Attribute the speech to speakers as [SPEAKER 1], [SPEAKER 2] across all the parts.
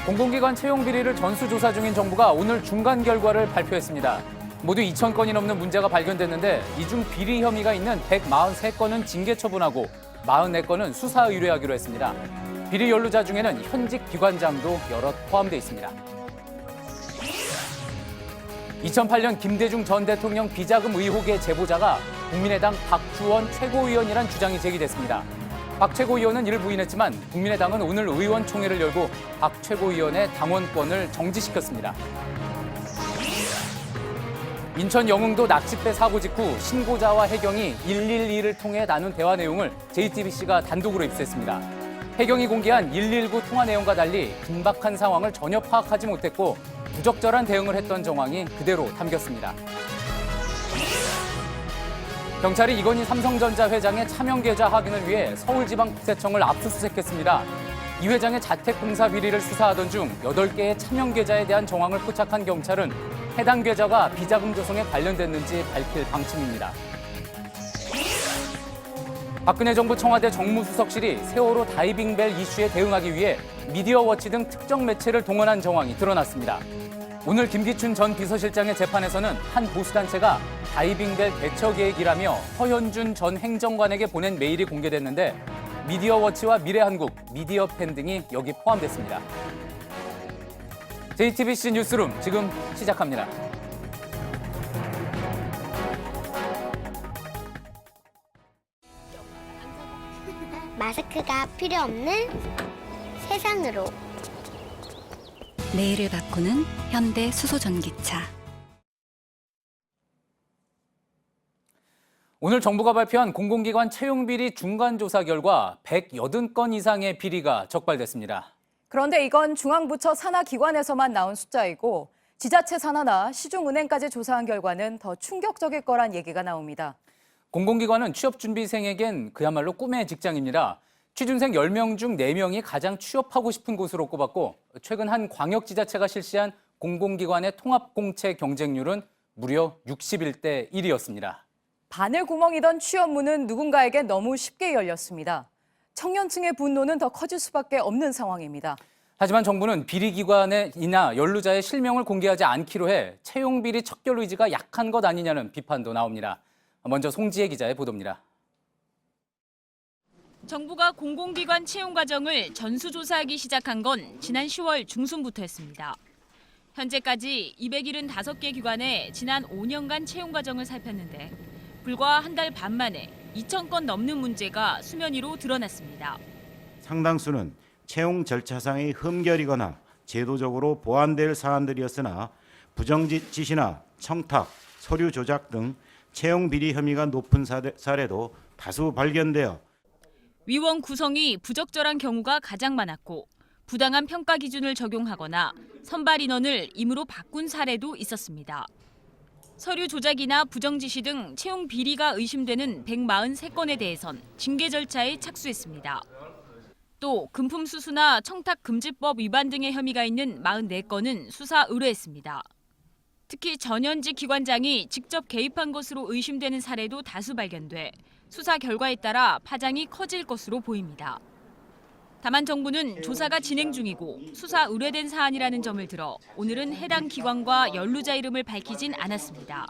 [SPEAKER 1] 공공기관 채용 비리를 전수조사 중인 정부가 오늘 중간 결과를 발표했습니다. 모두 2,000건이 넘는 문제가 발견됐는데 이 중 비리 혐의가 있는 143건은 징계 처분하고 44건은 수사 의뢰하기로 했습니다. 비리 연루자 중에는 현직 기관장도 여럿 포함돼 있습니다. 2008년 김대중 전 대통령 비자금 의혹의 제보자가 국민의당 박주원 최고위원이란 주장이 제기됐습니다. 박 최고위원은 이를 부인했지만 국민의당은 오늘 의원총회를 열고 박 최고위원의 당원권을 정지시켰습니다. 인천 영흥도 납치배 사고 직후 신고자와 해경이 112를 통해 나눈 대화 내용을 JTBC가 단독으로 입수했습니다. 해경이 공개한 119 통화 내용과 달리 긴박한 상황을 전혀 파악하지 못했고 부적절한 대응을 했던 정황이 그대로 담겼습니다. 경찰이 이건희 삼성전자 회장의 차명 계좌 확인을 위해 서울지방국세청을 압수수색했습니다. 이 회장의 자택공사 비리를 수사하던 중 8개의 차명 계좌에 대한 정황을 포착한 경찰은 해당 계좌가 비자금 조성에 관련됐는지 밝힐 방침입니다. 박근혜 정부 청와대 정무수석실이 세월호 다이빙벨 이슈에 대응하기 위해 미디어워치 등 특정 매체를 동원한 정황이 드러났습니다. 오늘 김기춘 전 비서실장의 재판에서는 한 보수단체가 다이빙벨 대처 계획이라며 허현준 전 행정관에게 보낸 메일이 공개됐는데 미디어워치와 미래한국, 미디어팬 등이 여기 포함됐습니다. JTBC 뉴스룸 지금 시작합니다.
[SPEAKER 2] 마스크가 필요 없는 세상으로.
[SPEAKER 3] 내일을 바꾸는 현대 수소전기차.
[SPEAKER 1] 오늘 정부가 발표한 공공기관 채용비리 중간조사 결과 180건 이상의 비리가 적발됐습니다.
[SPEAKER 4] 그런데 이건 중앙부처 산하기관에서만 나온 숫자이고 지자체 산하나 시중은행까지 조사한 결과는 더 충격적일 거란 얘기가 나옵니다.
[SPEAKER 1] 공공기관은 취업준비생에겐 그야말로 꿈의 직장입니다. 취준생 10명 중 4명이 가장 취업하고 싶은 곳으로 꼽았고 최근 한 광역지자체가 실시한 공공기관의 통합공채 경쟁률은 무려 61대 1이었습니다.
[SPEAKER 4] 바늘구멍이던 취업문은 누군가에게 너무 쉽게 열렸습니다. 청년층의 분노는 더 커질 수밖에 없는 상황입니다.
[SPEAKER 1] 하지만 정부는 비리기관이나 연루자의 실명을 공개하지 않기로 해 채용비리 척결 의지가 약한 것 아니냐는 비판도 나옵니다. 먼저 송지혜 기자의 보도입니다.
[SPEAKER 5] 정부가 공공기관 채용 과정을 전수조사하기 시작한 건 지난 10월 중순부터였습니다. 현재까지 275개 기관에 지난 5년간 채용 과정을 살폈는데 불과 한 달 반 만에 2,000건 넘는 문제가 수면 위로 드러났습니다.
[SPEAKER 6] 상당수는 채용 절차상의 흠결이거나 제도적으로 보완될 사안들이었으나 부정지시나 청탁, 서류 조작 등 채용 비리 혐의가 높은 사례도 다수 발견되어
[SPEAKER 5] 위원 구성이 부적절한 경우가 가장 많았고 부당한 평가 기준을 적용하거나 선발 인원을 임으로 바꾼 사례도 있었습니다. 서류 조작이나 부정지시 등 채용 비리가 의심되는 143건에 대해선 징계 절차에 착수했습니다. 또 금품 수수나 청탁 금지법 위반 등의 혐의가 있는 44건은 수사 의뢰했습니다. 특히 전현직 기관장이 직접 개입한 것으로 의심되는 사례도 다수 발견돼 수사 결과에 따라 파장이 커질 것으로 보입니다. 다만 정부는 조사가 진행 중이고 수사 의뢰된 사안이라는 점을 들어 오늘은 해당 기관과 연루자 이름을 밝히진 않았습니다.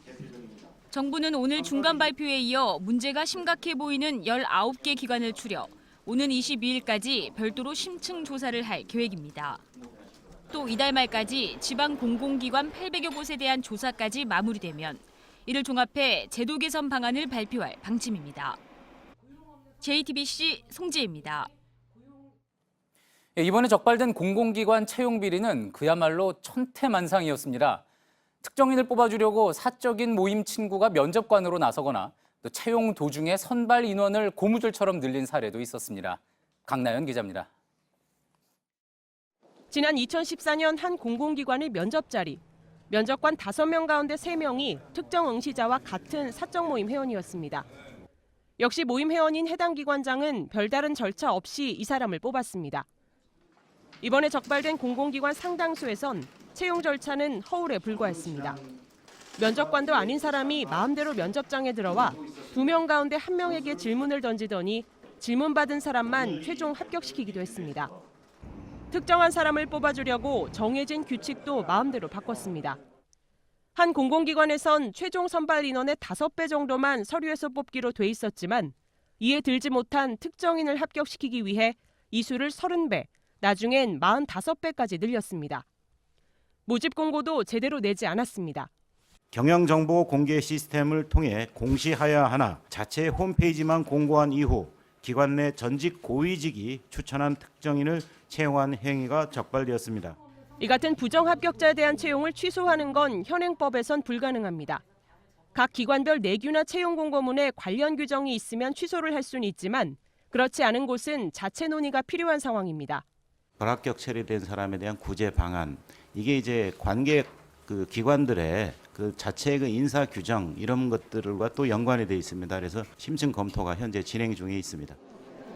[SPEAKER 5] 정부는 오늘 중간 발표에 이어 문제가 심각해 보이는 19개 기관을 추려 오는 22일까지 별도로 심층 조사를 할 계획입니다. 또 이달 말까지 지방 공공기관 800여 곳에 대한 조사까지 마무리되면 이를 종합해 제도 개선 방안을 발표할 방침입니다. JTBC 송지혜입니다.
[SPEAKER 1] 이번에 적발된 공공기관 채용 비리는 그야말로 천태만상이었습니다. 특정인을 뽑아주려고 사적인 모임 친구가 면접관으로 나서거나 또 채용 도중에 선발 인원을 고무줄처럼 늘린 사례도 있었습니다. 강나연 기자입니다.
[SPEAKER 7] 지난 2014년 한 공공기관의 면접 자리. 면접관 5명 가운데 3명이 특정 응시자와 같은 사적 모임 회원이었습니다. 역시 모임 회원인 해당 기관장은 별다른 절차 없이 이 사람을 뽑았습니다. 이번에 적발된 공공기관 상당수에선 채용 절차는 허울에 불과했습니다. 면접관도 아닌 사람이 마음대로 면접장에 들어와 2명 가운데 1명에게 질문을 던지더니 질문받은 사람만 최종 합격시키기도 했습니다. 특정한 사람을 뽑아주려고 정해진 규칙도 마음대로 바꿨습니다. 한 공공기관에선 최종 선발 인원의 5배 정도만 서류에서 뽑기로 돼 있었지만 이에 들지 못한 특정인을 합격시키기 위해 이 수를 30배, 나중엔 45배까지 늘렸습니다. 모집 공고도 제대로 내지 않았습니다.
[SPEAKER 6] 경영정보 공개 시스템을 통해 공시하여하나 자체 홈페이지만 공고한 이후 기관 내 전직 고위직이 추천한 특정인을 채용한 행위가 적발되었습니다.
[SPEAKER 7] 이 같은 부정합격자에 대한 채용을 취소하는 건 현행법에선 불가능합니다. 각 기관별 내규나 채용 공고문에 관련 규정이 있으면 취소를 할 수는 있지만 그렇지 않은 곳은 자체 논의가 필요한 상황입니다.
[SPEAKER 6] 불합격 처리된 사람에 대한 구제 방안, 이게 이제 관계 기관들의 자체의 인사 규정 이런 것들과 또 연관이 되어 있습니다. 그래서 심층 검토가 현재 진행 중에 있습니다.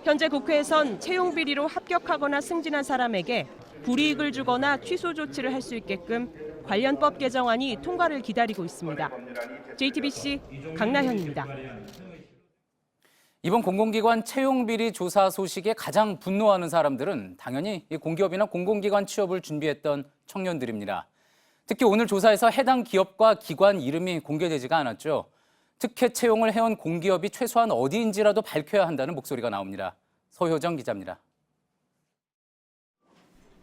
[SPEAKER 7] 현재 국회에선 채용 비리로 합격하거나 승진한 사람에게 불이익을 주거나 취소 조치를 할 수 있게끔 관련 법 개정안이 통과를 기다리고 있습니다. JTBC 강나현입니다.
[SPEAKER 1] 이번 공공기관 채용비리 조사 소식에 가장 분노하는 사람들은 당연히 이 공기업이나 공공기관 취업을 준비했던 청년들입니다. 특히 오늘 조사에서 해당 기업과 기관 이름이 공개되지가 않았죠. 특혜 채용을 해온 공기업이 최소한 어디인지라도 밝혀야 한다는 목소리가 나옵니다. 서효정 기자입니다.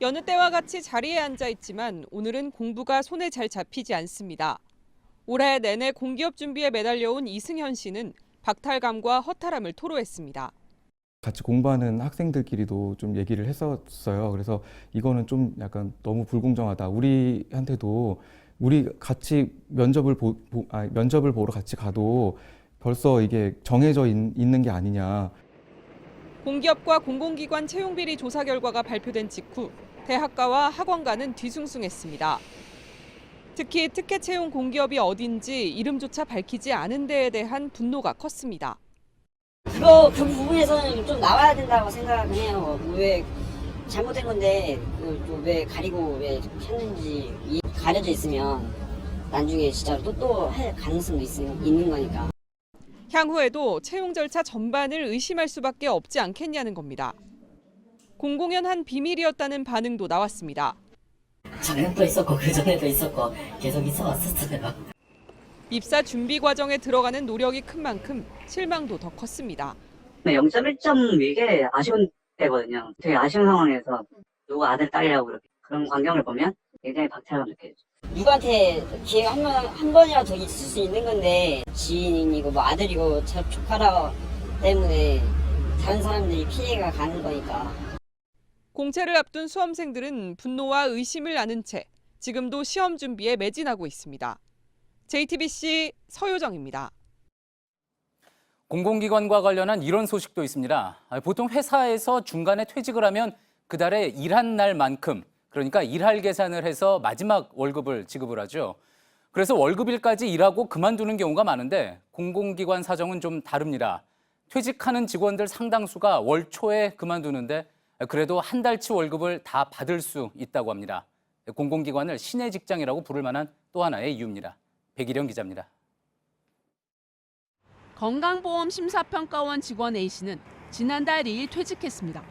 [SPEAKER 8] 여느 때와 같이 자리에 앉아 있지만 오늘은 공부가 손에 잘 잡히지 않습니다. 올해 내내 공기업 준비에 매달려온 이승현 씨는 박탈감과 허탈함을 토로했습니다.
[SPEAKER 9] 같이 공부하는 학생들끼리도 좀 얘기를 했었어요. 그래서 이거는 좀 약간 너무 불공정하다. 우리한테도 우리 같이 면접을 보러 같이 가도 벌써 이게 정해져 있는 게 아니냐.
[SPEAKER 8] 공기업과 공공기관 채용비리 조사 결과가 발표된 직후 대학가와 학원가는 뒤숭숭했습니다. 특히 특혜 채용 공기업이 어딘지 이름조차 밝히지 않은 데에 대한 분노가 컸습니다.
[SPEAKER 10] 그 부분에서는 좀 나와야 된다고 생각은 해요. 왜 잘못된 건데 왜 가리고 왜 했는지 가려져 있으면 나중에 진짜 또 할 가능성도 있는 거니까.
[SPEAKER 8] 향후에도 채용 절차 전반을 의심할 수밖에 없지 않겠냐는 겁니다. 공공연 한 비밀이었다는 반응도 나왔습니다.
[SPEAKER 10] 작년도 있었고 그 전에도 있었고 계속 있어왔었어요.
[SPEAKER 8] 입사 준비 과정에 들어가는 노력이 큰 만큼 실망도 더 컸습니다.
[SPEAKER 10] 0.1점 이게 아쉬운 때거든요. 되게 아쉬운 상황에서 누가 아들 딸이라고 그런 광경을 보면 굉장히 박탈감 느껴요. 누구한테 기회가 한 번이라도 더 있을 수 있는 건데 지인이고 뭐 아들이고 조카라 때문에 다른 사람들이 피해가 가는 거니까.
[SPEAKER 8] 공채를 앞둔 수험생들은 분노와 의심을 나눈 채 지금도 시험 준비에 매진하고 있습니다. JTBC 서효정입니다.
[SPEAKER 1] 공공기관과 관련한 이런 소식도 있습니다. 보통 회사에서 중간에 퇴직을 하면 그달에 일한 날만큼, 그러니까 일할 계산을 해서 마지막 월급을 지급을 하죠. 그래서 월급일까지 일하고 그만두는 경우가 많은데 공공기관 사정은 좀 다릅니다. 퇴직하는 직원들 상당수가 월 초에 그만두는데 그래도 한 달치 월급을 다 받을 수 있다고 합니다. 공공기관을 신의 직장이라고 부를 만한 또 하나의 이유입니다. 백일영 기자입니다.
[SPEAKER 11] 건강보험심사평가원 직원 A씨는 지난달 2일 퇴직했습니다.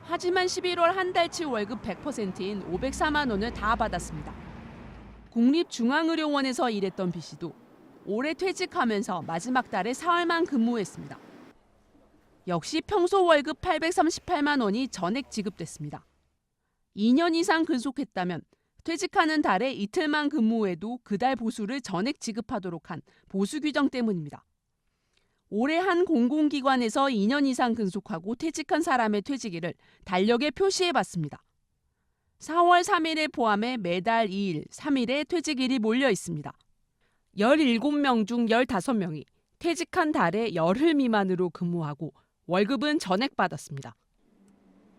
[SPEAKER 11] 하지만 11월 한 달치 월급 100%인 504만 원을 다 받았습니다. 국립중앙의료원에서 일했던 B씨도 올해 퇴직하면서 마지막 달에 사흘만 근무했습니다. 역시 평소 월급 838만 원이 전액 지급됐습니다. 2년 이상 근속했다면 퇴직하는 달에 이틀만 근무해도 그달 보수를 전액 지급하도록 한 보수 규정 때문입니다. 올해 한 공공기관에서 2년 이상 근속하고 퇴직한 사람의 퇴직일을 달력에 표시해봤습니다. 4월 3일을 포함해 매달 2일, 3일에 퇴직일이 몰려 있습니다. 17명 중 15명이 퇴직한 달에 열흘 미만으로 근무하고 월급은 전액 받았습니다.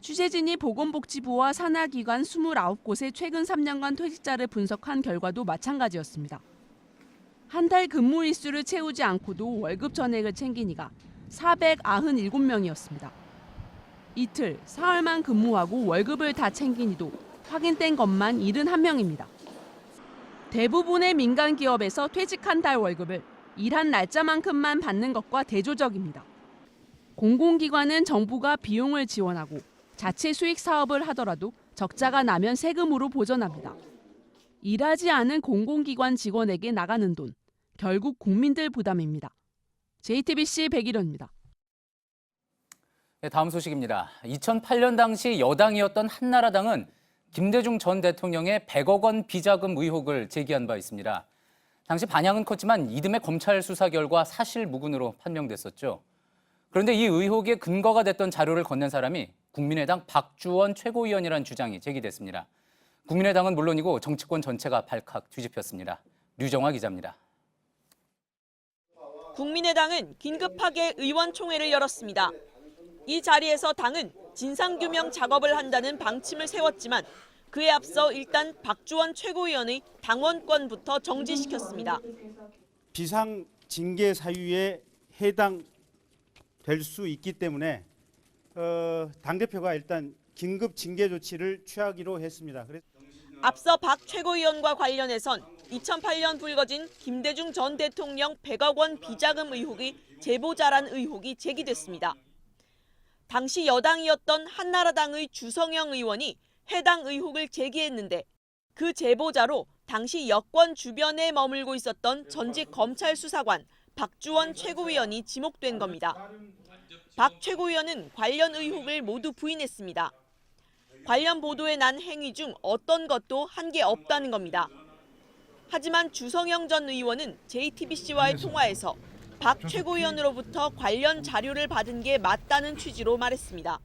[SPEAKER 11] 취재진이 보건복지부와 산하기관 29곳의 최근 3년간 퇴직자를 분석한 결과도 마찬가지였습니다. 한 달 근무 일수를 채우지 않고도 월급 전액을 챙긴 이가 497명이었습니다. 이틀, 사흘만 근무하고 월급을 다 챙긴 이도 확인된 것만 71명입니다. 대부분의 민간 기업에서 퇴직한 달 월급을 일한 날짜만큼만 받는 것과 대조적입니다. 공공기관은 정부가 비용을 지원하고 자체 수익 사업을 하더라도 적자가 나면 세금으로 보전합니다. 일하지 않은 공공기관 직원에게 나가는 돈, 결국 국민들 부담입니다. JTBC 백일현입니다.
[SPEAKER 1] 네, 다음 소식입니다. 2008년 당시 여당이었던 한나라당은 김대중 전 대통령의 100억 원 비자금 의혹을 제기한 바 있습니다. 당시 반향은 컸지만 이듬해 검찰 수사 결과 사실무근으로 판명됐었죠. 그런데 이 의혹의 근거가 됐던 자료를 건넨 사람이 국민의당 박주원 최고위원이라는 주장이 제기됐습니다. 국민의당은 물론이고 정치권 전체가 발칵 뒤집혔습니다. 류정화 기자입니다.
[SPEAKER 12] 국민의당은 긴급하게 의원총회를 열었습니다. 이 자리에서 당은 진상규명 작업을 한다는 방침을 세웠지만 그에 앞서 일단 박주원 최고위원의 당원권부터 정지시켰습니다.
[SPEAKER 13] 비상징계 사유에 해당될 수 있기 때문에 당대표가 일단 긴급 징계 조치를 취하기로 했습니다.
[SPEAKER 12] 앞서 박 최고위원과 관련해선 2008년 불거진 김대중 전 대통령 100억 원 비자금 의혹이 제보자란 의혹이 제기됐습니다. 당시 여당이었던 한나라당의 주성영 의원이 해당 의혹을 제기했는데 그 제보자로 당시 여권 주변에 머물고 있었던 전직 검찰 수사관 박주원 최고위원이 지목된 겁니다. 박 최고위원은 관련 의혹을 모두 부인했습니다. 관련 보도에 난 행위 중 어떤 것도 한 게 없다는 겁니다. 하지만 주성영 전 의원은 JTBC와의 통화에서 박 최고위원으로부터 관련 자료를 받은 게 맞다는 취지로 말했습니다.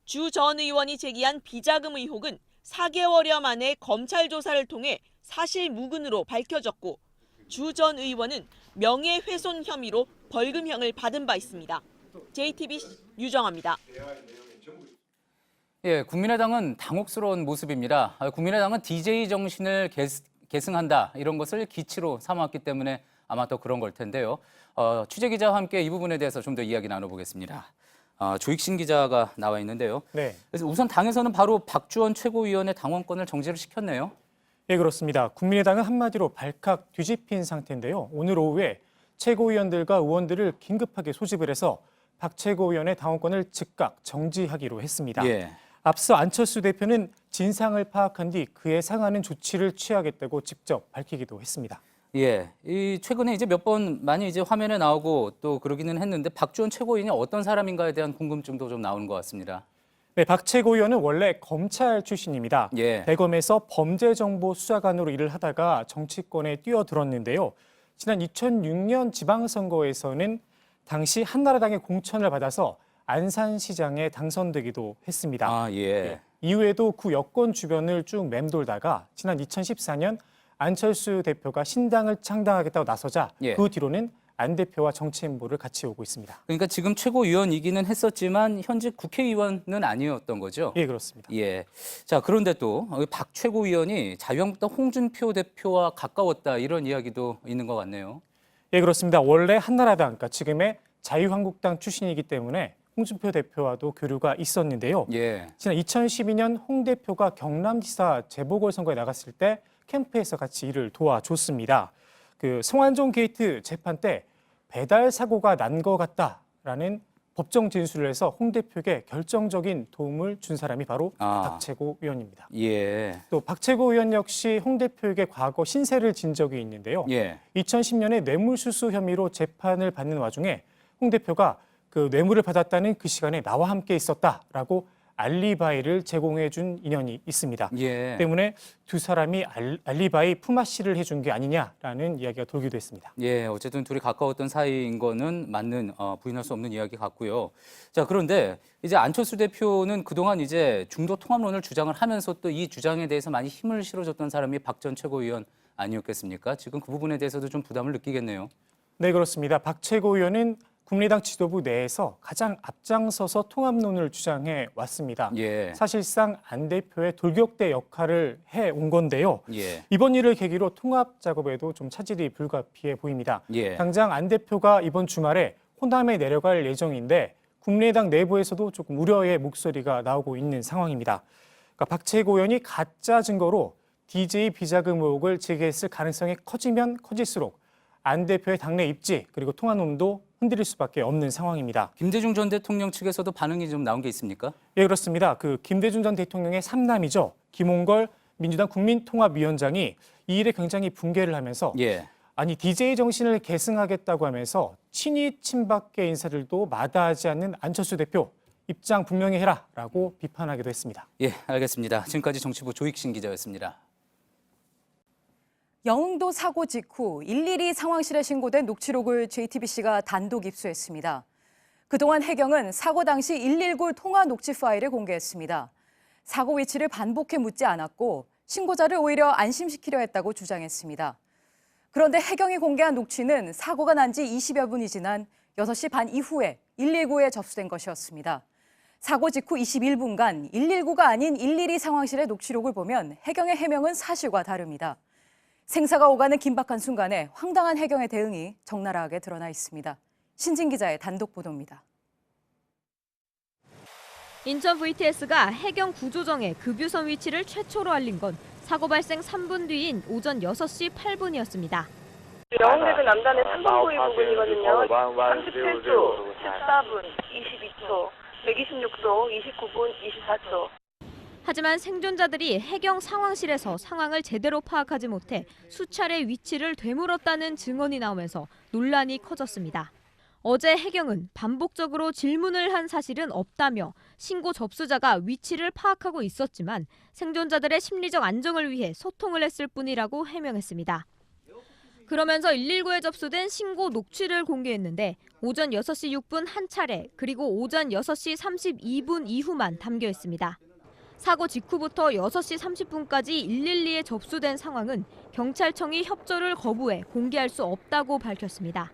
[SPEAKER 12] 주 전 의원이 제기한 비자금 의혹은 4개월여 만에 검찰 조사를 통해 사실무근으로 밝혀졌고 주 전 의원은 명예훼손 혐의로 벌금형을 받은 바 있습니다. JTBC 유정화입니다.
[SPEAKER 1] 예, 국민의당은 당혹스러운 모습입니다. 국민의당은 DJ 정신을 계승한다 이런 것을 기치로 삼았기 때문에 아마 더 그런 걸 텐데요. 취재 기자와 함께 이 부분에 대해서 좀 더 이야기 나눠보겠습니다. 조익신 기자가 나와 있는데요.
[SPEAKER 14] 네.
[SPEAKER 1] 그래서 우선 당에서는 바로 박주원 최고위원의 당원권을 정지를 시켰네요.
[SPEAKER 14] 네, 그렇습니다. 국민의당은 한마디로 발칵 뒤집힌 상태인데요. 오늘 오후에 최고위원들과 의원들을 긴급하게 소집을 해서 박 최고위원의 당원권을 즉각 정지하기로 했습니다.
[SPEAKER 1] 예.
[SPEAKER 14] 앞서 안철수 대표는 진상을 파악한 뒤 그에 상하는 조치를 취하겠다고 직접 밝히기도 했습니다.
[SPEAKER 1] 예, 이 최근에 이제 몇 번 많이 이제 화면에 나오고 또 그러기는 했는데 박주원 최고위원이 어떤 사람인가에 대한 궁금증도 좀 나오는 것 같습니다.
[SPEAKER 14] 네, 박 최고위원은 원래 검찰 출신입니다.
[SPEAKER 1] 예.
[SPEAKER 14] 대검에서 범죄정보수사관으로 일을 하다가 정치권에 뛰어들었는데요. 지난 2006년 지방선거에서는 당시 한나라당의 공천을 받아서 안산시장에 당선되기도 했습니다.
[SPEAKER 1] 아, 예.
[SPEAKER 14] 네, 이후에도 구 여권 주변을 쭉 맴돌다가 지난 2014년 안철수 대표가 신당을 창당하겠다고 나서자
[SPEAKER 1] 예.
[SPEAKER 14] 그 뒤로는 안 대표와 정치 행보를 같이 오고 있습니다.
[SPEAKER 1] 그러니까 지금 최고위원이기는 했었지만 현직 국회의원은 아니었던 거죠?
[SPEAKER 14] 예, 그렇습니다.
[SPEAKER 1] 예. 자, 그런데 또 박 최고위원이 자유한국당 홍준표 대표와 가까웠다 이런 이야기도 있는 것 같네요.
[SPEAKER 14] 예, 그렇습니다. 원래 한나라당, 그러니까 지금의 자유한국당 출신이기 때문에 홍준표 대표와도 교류가 있었는데요.
[SPEAKER 1] 예.
[SPEAKER 14] 지난 2012년 홍 대표가 경남지사 재보궐선거에 나갔을 때 캠프에서 같이 일을 도와줬습니다. 그 성완종 게이트 재판 때 배달 사고가 난 것 같다라는 법정 진술을 해서 홍 대표에게 결정적인 도움을 준 사람이 바로 박최고 의원입니다.
[SPEAKER 1] 예.
[SPEAKER 14] 또 박최고 의원 역시 홍 대표에게 과거 신세를 진 적이 있는데요.
[SPEAKER 1] 예.
[SPEAKER 14] 2010년에 뇌물수수 혐의로 재판을 받는 와중에 홍 대표가 그 뇌물을 받았다는 그 시간에 나와 함께 있었다라고 알리바이를 제공해 준 인연이 있습니다.
[SPEAKER 1] 예.
[SPEAKER 14] 때문에 두 사람이 알리바이 품앗이를 해준 게 아니냐라는 이야기가 돌기도 했습니다.
[SPEAKER 1] 예, 어쨌든 둘이 가까웠던 사이인 거는 맞는 부인할 수 없는 이야기 같고요. 자, 그런데 이제 안철수 대표는 그동안 이제 중도 통합론을 주장을 하면서 또 이 주장에 대해서 많이 힘을 실어줬던 사람이 박 전 최고위원 아니었겠습니까? 지금 그 부분에 대해서도 좀 부담을 느끼겠네요.
[SPEAKER 14] 네, 그렇습니다. 박 최고위원은 국민의당 지도부 내에서 가장 앞장서서 통합론을 주장해 왔습니다.
[SPEAKER 1] 예.
[SPEAKER 14] 사실상 안 대표의 돌격대 역할을 해온 건데요.
[SPEAKER 1] 예.
[SPEAKER 14] 이번 일을 계기로 통합 작업에도 좀 차질이 불가피해 보입니다.
[SPEAKER 1] 예.
[SPEAKER 14] 당장 안 대표가 이번 주말에 호남에 내려갈 예정인데 국민의당 내부에서도 조금 우려의 목소리가 나오고 있는 상황입니다. 그러니까 박 최고위원이 가짜 증거로 DJ 비자금 의혹을 제기했을 가능성이 커지면 커질수록 안 대표의 당내 입지 그리고 통합론도 흔들릴 수밖에 없는 상황입니다.
[SPEAKER 1] 김대중 전 대통령 측에서도 반응이 좀 나온 게 있습니까?
[SPEAKER 14] 예, 그렇습니다. 김대중 전 대통령의 삼남이죠. 김홍걸 민주당 국민통합위원장이 이 일에 굉장히 분개를 하면서 아니 DJ 정신을 계승하겠다고 하면서 친이 친박계 인사들도 마다하지 않는 안철수 대표 입장 분명히 해라라고 비판하기도 했습니다.
[SPEAKER 1] 예, 알겠습니다. 지금까지 정치부 조익신 기자였습니다.
[SPEAKER 4] 영흥도 사고 직후 112 상황실에 신고된 녹취록을 JTBC가 단독 입수했습니다. 그동안 해경은 사고 당시 119 통화 녹취 파일을 공개했습니다. 사고 위치를 반복해 묻지 않았고 신고자를 오히려 안심시키려 했다고 주장했습니다. 그런데 해경이 공개한 녹취는 사고가 난 지 20여 분이 지난 6시 반 이후에 119에 접수된 것이었습니다. 사고 직후 21분간 119가 아닌 112 상황실의 녹취록을 보면 해경의 해명은 사실과 다릅니다. 생사가 오가는 긴박한 순간에 황당한 해경의 대응이 적나라하게 드러나 있습니다. 신진 기자의 단독 보도입니다.
[SPEAKER 15] 인천 VTS가 해경 구조정의 급유선 위치를 최초로 알린 건 사고 발생 3분 뒤인 오전 6시 8분이었습니다.
[SPEAKER 16] 영흥대교 남단의 3번 부위 부근이거든요. 37초, 14분, 22초, 126초, 29분, 24초.
[SPEAKER 15] 하지만 생존자들이 해경 상황실에서 상황을 제대로 파악하지 못해 수차례 위치를 되물었다는 증언이 나오면서 논란이 커졌습니다. 어제 해경은 반복적으로 질문을 한 사실은 없다며 신고 접수자가 위치를 파악하고 있었지만 생존자들의 심리적 안정을 위해 소통을 했을 뿐이라고 해명했습니다. 그러면서 119에 접수된 신고 녹취를 공개했는데 오전 6시 6분 한 차례 그리고 오전 6시 32분 이후만 담겨 있습니다. 사고 직후부터 6시 30분까지 112에 접수된 상황은 경찰청이 협조를 거부해 공개할 수 없다고 밝혔습니다.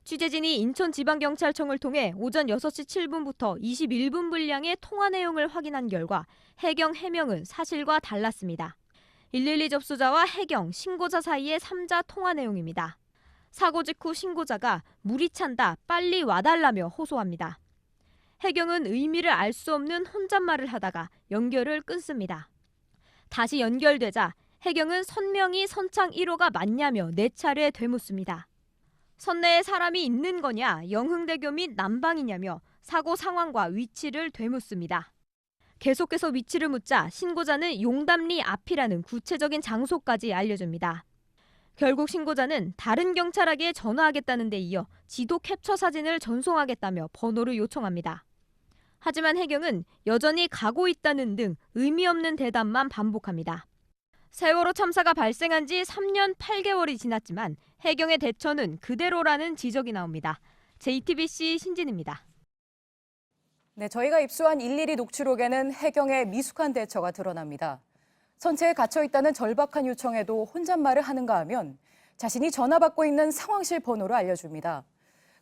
[SPEAKER 15] 취재진이 인천지방경찰청을 통해 오전 6시 7분부터 21분 분량의 통화 내용을 확인한 결과 해경 해명은 사실과 달랐습니다. 112 접수자와 해경, 신고자 사이의 3자 통화 내용입니다. 사고 직후 신고자가 물이 찬다, 빨리 와달라며 호소합니다. 해경은 의미를 알 수 없는 혼잣말을 하다가 연결을 끊습니다. 다시 연결되자 해경은 선명히 선창 1호가 맞냐며 4차례 되묻습니다. 선내에 사람이 있는 거냐, 영흥대교 및 남방이냐며 사고 상황과 위치를 되묻습니다. 계속해서 위치를 묻자 신고자는 용담리 앞이라는 구체적인 장소까지 알려줍니다. 결국 신고자는 다른 경찰에게 전화하겠다는 데 이어 지도 캡처 사진을 전송하겠다며 번호를 요청합니다. 하지만 해경은 여전히 가고 있다는 등 의미 없는 대답만 반복합니다. 세월호 참사가 발생한 지 3년 8개월이 지났지만 해경의 대처는 그대로라는 지적이 나옵니다. JTBC 신진입니다.
[SPEAKER 4] 네, 저희가 입수한 112 녹취록에는 해경의 미숙한 대처가 드러납니다. 선체에 갇혀 있다는 절박한 요청에도 혼잣말을 하는가 하면 자신이 전화 받고 있는 상황실 번호를 알려줍니다.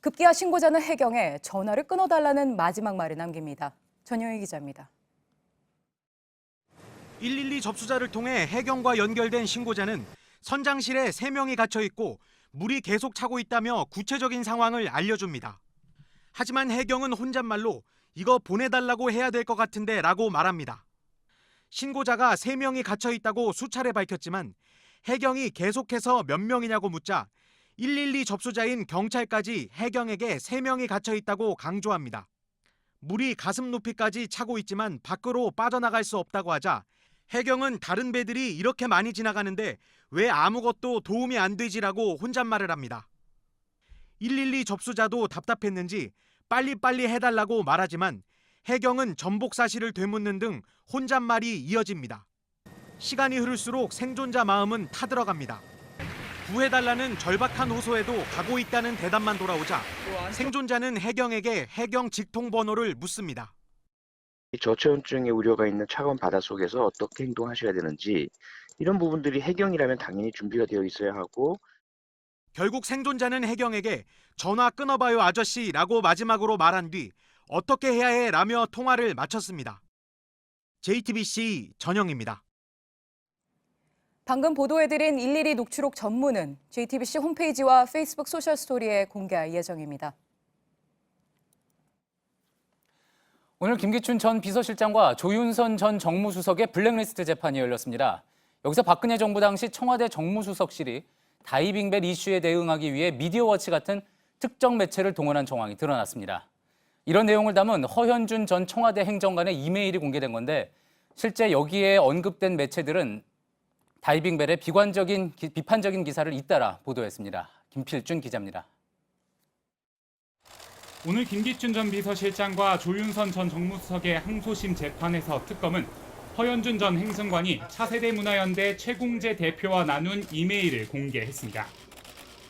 [SPEAKER 4] 급기야 신고자는 해경에 전화를 끊어달라는 마지막 말을 남깁니다. 전효희 기자입니다.
[SPEAKER 17] 112 접수자를 통해 해경과 연결된 신고자는 선장실에 3명이 갇혀 있고 물이 계속 차고 있다며 구체적인 상황을 알려줍니다. 하지만 해경은 혼잣말로 이거 보내달라고 해야 될 것 같은데 라고 말합니다. 신고자가 3명이 갇혀 있다고 수차례 밝혔지만 해경이 계속해서 몇 명이냐고 묻자 112 접수자인 경찰까지 해경에게 3명이 갇혀 있다고 강조합니다. 물이 가슴 높이까지 차고 있지만 밖으로 빠져나갈 수 없다고 하자 해경은 다른 배들이 이렇게 많이 지나가는데 왜 아무것도 도움이 안 되지라고 혼잣말을 합니다. 112 접수자도 답답했는지 빨리빨리 해달라고 말하지만 해경은 전복 사실을 되묻는 등 혼잣말이 이어집니다. 시간이 흐를수록 생존자 마음은 타들어갑니다. 구해달라는 절박한 호소에도 가고 있다는 대답만 돌아오자 생존자는 해경에게 해경 직통번호를 묻습니다.
[SPEAKER 18] 저체온증의 우려가 있는 차가운 바다 속에서 어떻게 행동하셔야 되는지 이런 부분들이 해경이라면 당연히 준비가 되어 있어야 하고
[SPEAKER 17] 결국 생존자는 해경에게 전화 끊어봐요 아저씨라고 마지막으로 말한 뒤 어떻게 해야 해 라며 통화를 마쳤습니다. JTBC 전영입니다.
[SPEAKER 4] 방금 보도해드린 112 녹취록 전문은 JTBC 홈페이지와 페이스북 소셜스토리에 공개할 예정입니다.
[SPEAKER 1] 오늘 김기춘 전 비서실장과 조윤선 전 정무수석의 블랙리스트 재판이 열렸습니다. 여기서 박근혜 정부 당시 청와대 정무수석실이 다이빙벨 이슈에 대응하기 위해 미디어워치 같은 특정 매체를 동원한 정황이 드러났습니다. 이런 내용을 담은 허현준 전 청와대 행정관의 이메일이 공개된 건데 실제 여기에 언급된 매체들은 다이빙벨의 비판적인 기사를 잇따라 보도했습니다. 김필준 기자입니다.
[SPEAKER 19] 오늘 김기춘 전 비서실장과 조윤선 전 정무수석의 항소심 재판에서 특검은 허현준 전 행정관이 차세대문화연대 최공재 대표와 나눈 이메일을 공개했습니다.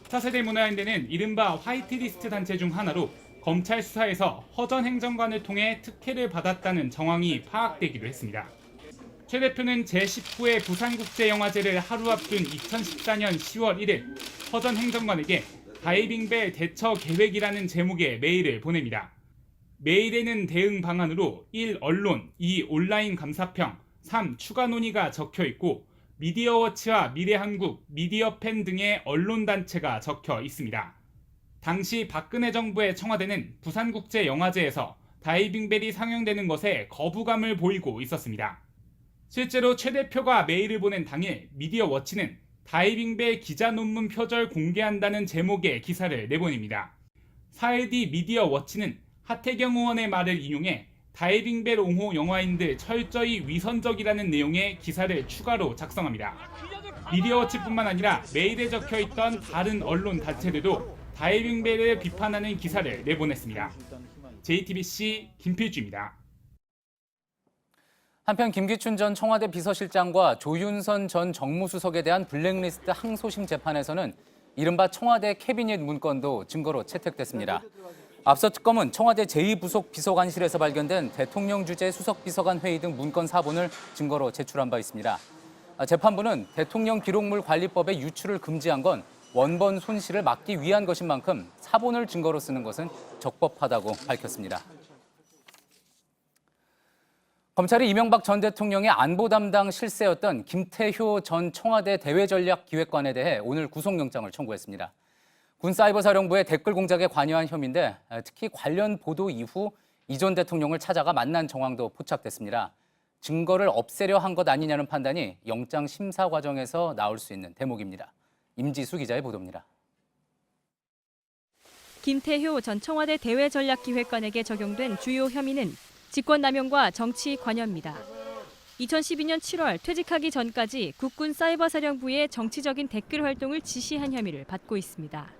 [SPEAKER 19] 차세대문화연대는 이른바 화이트리스트 단체 중 하나로 검찰 수사에서 허 전 행정관을 통해 특혜를 받았다는 정황이 파악되기도 했습니다. 최 대표는 제19회 부산국제영화제를 하루 앞둔 2014년 10월 1일 허 전 행정관에게 다이빙벨 대처 계획이라는 제목의 메일을 보냅니다. 메일에는 대응 방안으로 1. 언론, 2. 온라인 감사평, 3. 추가 논의가 적혀 있고 미디어워치와 미래한국, 미디어팬 등의 언론단체가 적혀 있습니다. 당시 박근혜 정부의 청와대는 부산국제영화제에서 다이빙벨이 상영되는 것에 거부감을 보이고 있었습니다. 실제로 최 대표가 메일을 보낸 당일 미디어워치는 다이빙벨 기자 논문 표절 공개한다는 제목의 기사를 내보냅니다. 사흘 뒤 미디어워치는 하태경 의원의 말을 인용해 다이빙벨 옹호 영화인들 철저히 위선적이라는 내용의 기사를 추가로 작성합니다. 미디어워치뿐만 아니라 메일에 적혀있던 다른 언론 단체들도 다이빙벨을 비판하는 기사를 내보냈습니다. JTBC 김필주입니다.
[SPEAKER 1] 한편 김기춘 전 청와대 비서실장과 조윤선 전 정무수석에 대한 블랙리스트 항소심 재판에서는 이른바 청와대 캐비닛 문건도 증거로 채택됐습니다. 앞서 특검은 청와대 제2부속 비서관실에서 발견된 대통령 주재 수석비서관 회의 등 문건 4본을 증거로 제출한 바 있습니다. 재판부는 대통령 기록물 관리법의 유출을 금지한 건 원본 손실을 막기 위한 것인 만큼 4본을 증거로 쓰는 것은 적법하다고 밝혔습니다. 검찰이 이명박 전 대통령의 안보 담당 실세였던 김태효 전 청와대 대외전략기획관에 대해 오늘 구속영장을 청구했습니다. 군사이버사령부의 댓글 공작에 관여한 혐의인데 특히 관련 보도 이후 이 전 대통령을 찾아가 만난 정황도 포착됐습니다. 증거를 없애려 한 것 아니냐는 판단이 영장 심사 과정에서 나올 수 있는 대목입니다. 임지수 기자의 보도입니다.
[SPEAKER 15] 김태효 전 청와대 대외전략기획관에게 적용된 주요 혐의는 직권남용과 정치 관여입니다. 2012년 7월 퇴직하기 전까지 국군 사이버사령부의 정치적인 댓글 활동을 지시한 혐의를 받고 있습니다.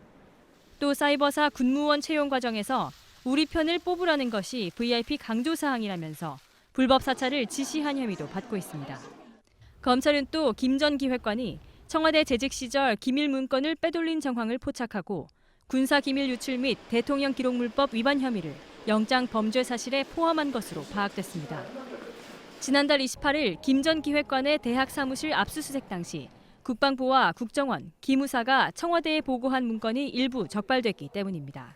[SPEAKER 15] 또 사이버사 군무원 채용 과정에서 우리 편을 뽑으라는 것이 VIP 강조사항이라면서 불법 사찰을 지시한 혐의도 받고 있습니다. 검찰은 또 김 전 기획관이 청와대 재직 시절 기밀 문건을 빼돌린 정황을 포착하고 군사기밀 유출 및 대통령 기록물법 위반 혐의를 영장 범죄 사실에 포함한 것으로 파악됐습니다. 지난달 28일 김 전 기획관의 대학 사무실 압수수색 당시 국방부와 국정원, 기무사가 청와대에 보고한 문건이 일부 적발됐기 때문입니다.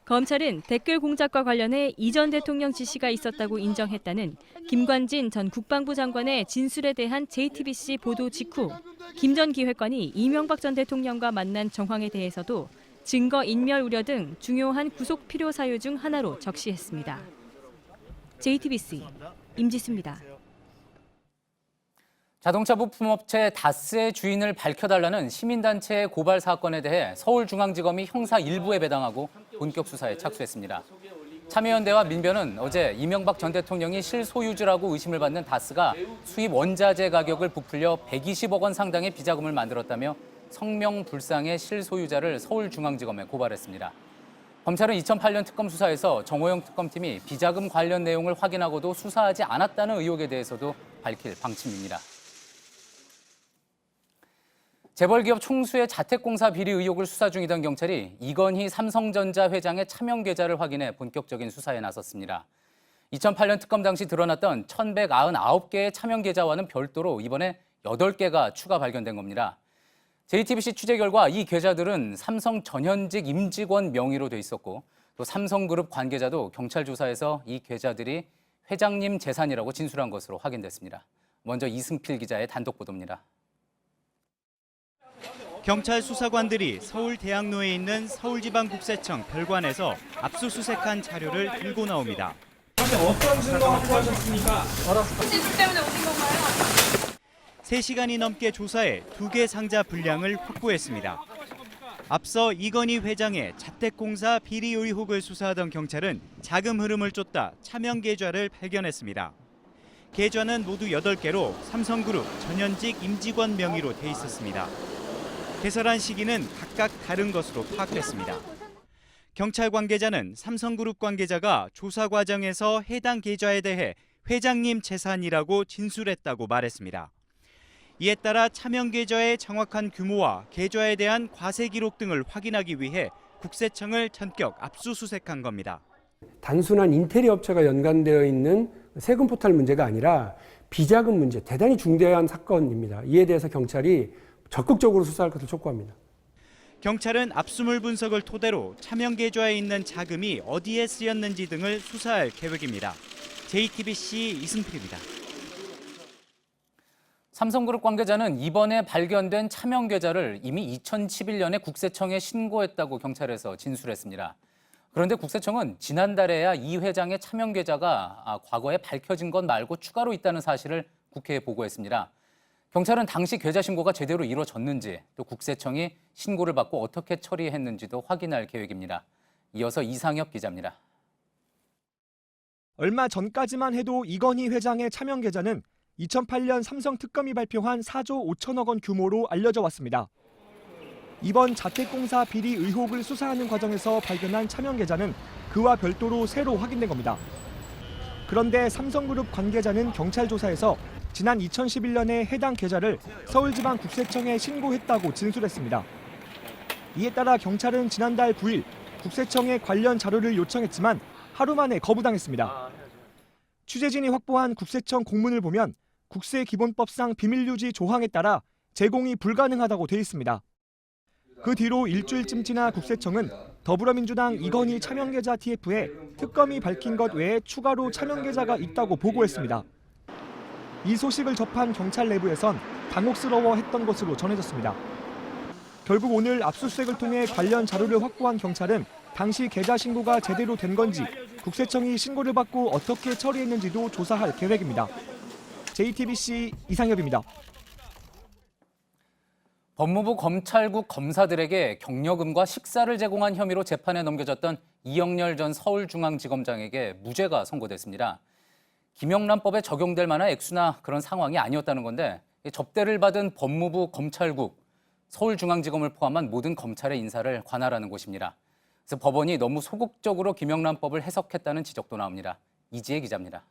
[SPEAKER 15] 검찰은 댓글 공작과 관련해 이 전 대통령 지시가 있었다고 인정했다는 김관진 전 국방부 장관의 진술에 대한 JTBC 보도 직후 김 전 기획관이 이명박 전 대통령과 만난 정황에 대해서도 증거 인멸 우려 등 중요한 구속 필요 사유 중 하나로 적시했습니다. JTBC 임지수입니다.
[SPEAKER 1] 자동차 부품업체 다스의 주인을 밝혀달라는 시민단체의 고발 사건에 대해 서울중앙지검이 형사 일부에 배당하고 본격 수사에 착수했습니다. 참여연대와 민변은 어제 이명박 전 대통령이 실소유주라고 의심을 받는 다스가 수입 원자재 가격을 부풀려 120억 원 상당의 비자금을 만들었다며 성명불상의 실소유자를 서울중앙지검에 고발했습니다. 검찰은 2008년 특검 수사에서 정호영 특검팀이 비자금 관련 내용을 확인하고도 수사하지 않았다는 의혹에 대해서도 밝힐 방침입니다. 재벌기업 총수의 자택공사 비리 의혹을 수사 중이던 경찰이 이건희 삼성전자 회장의 차명 계좌를 확인해 본격적인 수사에 나섰습니다. 2008년 특검 당시 드러났던 1,199개의 차명 계좌와는 별도로 이번에 8개가 추가 발견된 겁니다. JTBC 취재 결과 이 계좌들은 삼성 전현직 임직원 명의로 돼 있었고 또 삼성그룹 관계자도 경찰 조사에서 이 계좌들이 회장님 재산이라고 진술한 것으로 확인됐습니다. 먼저 이승필 기자의 단독 보도입니다.
[SPEAKER 20] 경찰 수사관들이 서울대학로에 있는 서울지방국세청 별관에서 압수수색한 자료를 들고 나옵니다. 어떤 증거 확보하셨습니까? 지수 때문에 오신 건가요? 3시간이 넘게 조사해 2개 상자 분량을 확보했습니다. 앞서 이건희 회장의 자택공사 비리 의혹을 수사하던 경찰은 자금 흐름을 쫓다 차명 계좌를 발견했습니다. 계좌는 모두 8개로 삼성그룹 전현직 임직원 명의로 돼 있었습니다. 개설한 시기는 각각 다른 것으로 파악됐습니다. 경찰 관계자는 삼성그룹 관계자가 조사 과정에서 해당 계좌에 대해 회장님 재산이라고 진술했다고 말했습니다. 이에 따라 차명 계좌의 정확한 규모와 계좌에 대한 과세 기록 등을 확인하기 위해 국세청을 전격 압수수색한 겁니다.
[SPEAKER 21] 단순한 인테리어 업체가 연관되어 있는 세금 포탈 문제가 아니라 비자금 문제, 대단히 중대한 사건입니다. 이에 대해서 경찰이 적극적으로 수사할 것을 촉구합니다.
[SPEAKER 20] 경찰은 압수물 분석을 토대로 차명 계좌에 있는 자금이 어디에 쓰였는지 등을 수사할 계획입니다. JTBC 이승필입니다.
[SPEAKER 1] 삼성그룹 관계자는 이번에 발견된 차명 계좌를 이미 2011년에 국세청에 신고했다고 경찰에서 진술했습니다. 그런데 국세청은 지난달에야 이 회장의 차명 계좌가 과거에 밝혀진 것 말고 추가로 있다는 사실을 국회에 보고했습니다. 경찰은 당시 계좌 신고가 제대로 이루어졌는지, 또 국세청이 신고를 받고 어떻게 처리했는지도 확인할 계획입니다. 이어서 이상엽 기자입니다.
[SPEAKER 22] 얼마 전까지만 해도 이건희 회장의 차명 계좌는 2008년 삼성 특검이 발표한 4조 5천억 원 규모로 알려져 왔습니다. 이번 자택공사 비리 의혹을 수사하는 과정에서 발견한 차명 계좌는 그와 별도로 새로 확인된 겁니다. 그런데 삼성그룹 관계자는 경찰 조사에서 지난 2011년에 해당 계좌를 서울지방국세청에 신고했다고 진술했습니다. 이에 따라 경찰은 지난달 9일 국세청에 관련 자료를 요청했지만 하루 만에 거부당했습니다. 취재진이 확보한 국세청 공문을 보면 국세기본법상 비밀유지 조항에 따라 제공이 불가능하다고 돼 있습니다. 그 뒤로 일주일쯤 지나 국세청은 더불어민주당 이건희 차명계좌 TF에 특검이 밝힌 것 외에 추가로 차명계좌가 있다고 보고했습니다. 이 소식을 접한 경찰 내부에선 당혹스러워했던 것으로 전해졌습니다. 결국 오늘 압수수색을 통해 관련 자료를 확보한 경찰은 당시 계좌 신고가 제대로 된 건지 국세청이 신고를 받고 어떻게 처리했는지도 조사할 계획입니다. JTBC 이상엽입니다.
[SPEAKER 1] 법무부 검찰국 검사들에게 경력금과 식사를 제공한 혐의로 재판에 넘겨졌던 이영렬 전 서울중앙지검장에게 무죄가 선고됐습니다. 김영란법에 적용될 만한 액수나 그런 상황이 아니었다는 건데 접대를 받은 법무부 검찰국, 서울중앙지검을 포함한 모든 검찰의 인사를 관할하는 곳입니다. 그래서 법원이 너무 소극적으로 김영란법을 해석했다는 지적도 나옵니다. 이지혜 기자입니다.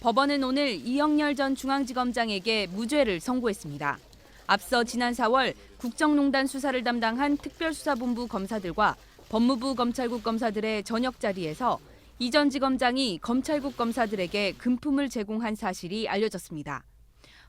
[SPEAKER 5] 법원은 오늘 이영렬 전 중앙지검장에게 무죄를 선고했습니다. 앞서 지난 4월 국정농단 수사를 담당한 특별수사본부 검사들과 법무부 검찰국 검사들의 저녁 자리에서 이 전 지검장이 검찰국 검사들에게 금품을 제공한 사실이 알려졌습니다.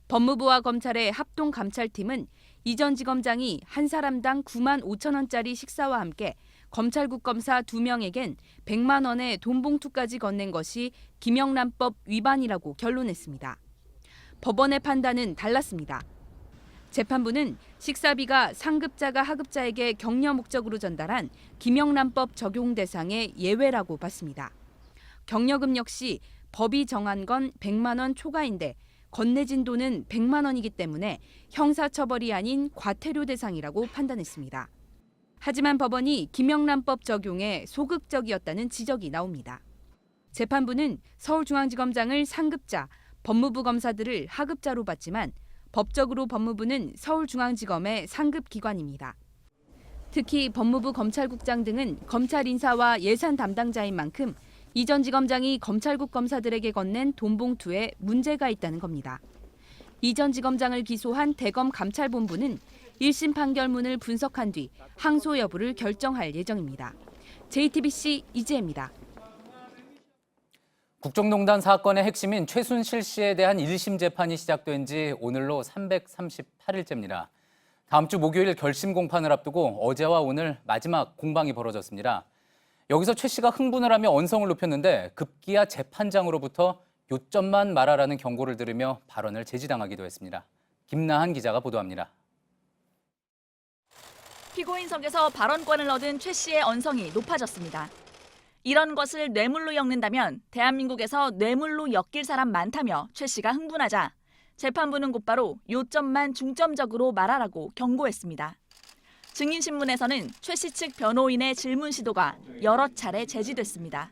[SPEAKER 5] 법무부와 검찰의 합동감찰팀은 이 전 지검장이 한 사람당 9만 5천 원짜리 식사와 함께 검찰국 검사 2명에겐 100만 원의 돈봉투까지 건넨 것이 김영란법 위반이라고 결론냈습니다. 법원의 판단은 달랐습니다. 재판부는 식사비가 상급자가 하급자에게 격려 목적으로 전달한 김영란법 적용 대상의 예외라고 봤습니다. 격려금 역시 법이 정한 건 100만 원 초과인데 건네진 돈은 100만 원이기 때문에 형사처벌이 아닌 과태료 대상이라고 판단했습니다. 하지만 법원이 김영란법 적용에 소극적이었다는 지적이 나옵니다. 재판부는 서울중앙지검장을 상급자, 법무부 검사들을 하급자로 봤지만 법적으로 법무부는 서울중앙지검의 상급기관입니다. 특히 법무부 검찰국장 등은 검찰 인사와 예산 담당자인 만큼 이 전 지검장이 검찰국 검사들에게 건넨 돈봉투에 문제가 있다는 겁니다. 이 전 지검장을 기소한 대검 감찰본부는 1심 판결문을 분석한 뒤 항소 여부를 결정할 예정입니다. JTBC 이지혜입니다.
[SPEAKER 1] 국정농단 사건의 핵심인 최순실 씨에 대한 1심 재판이 시작된 지 오늘로 338일째입니다. 다음 주 목요일 결심 공판을 앞두고 어제와 오늘 마지막 공방이 벌어졌습니다. 여기서 최 씨가 흥분을 하며 언성을 높였는데 급기야 재판장으로부터 요점만 말하라는 경고를 들으며 발언을 제지당하기도 했습니다. 김나한 기자가 보도합니다.
[SPEAKER 23] 피고인석에서 발언권을 얻은 최 씨의 언성이 높아졌습니다. 이런 것을 뇌물로 엮는다면 대한민국에서 뇌물로 엮일 사람 많다며 최 씨가 흥분하자 재판부는 곧바로 요점만 중점적으로 말하라고 경고했습니다. 증인신문에서는 최 씨 측 변호인의 질문 시도가 여러 차례 제지됐습니다.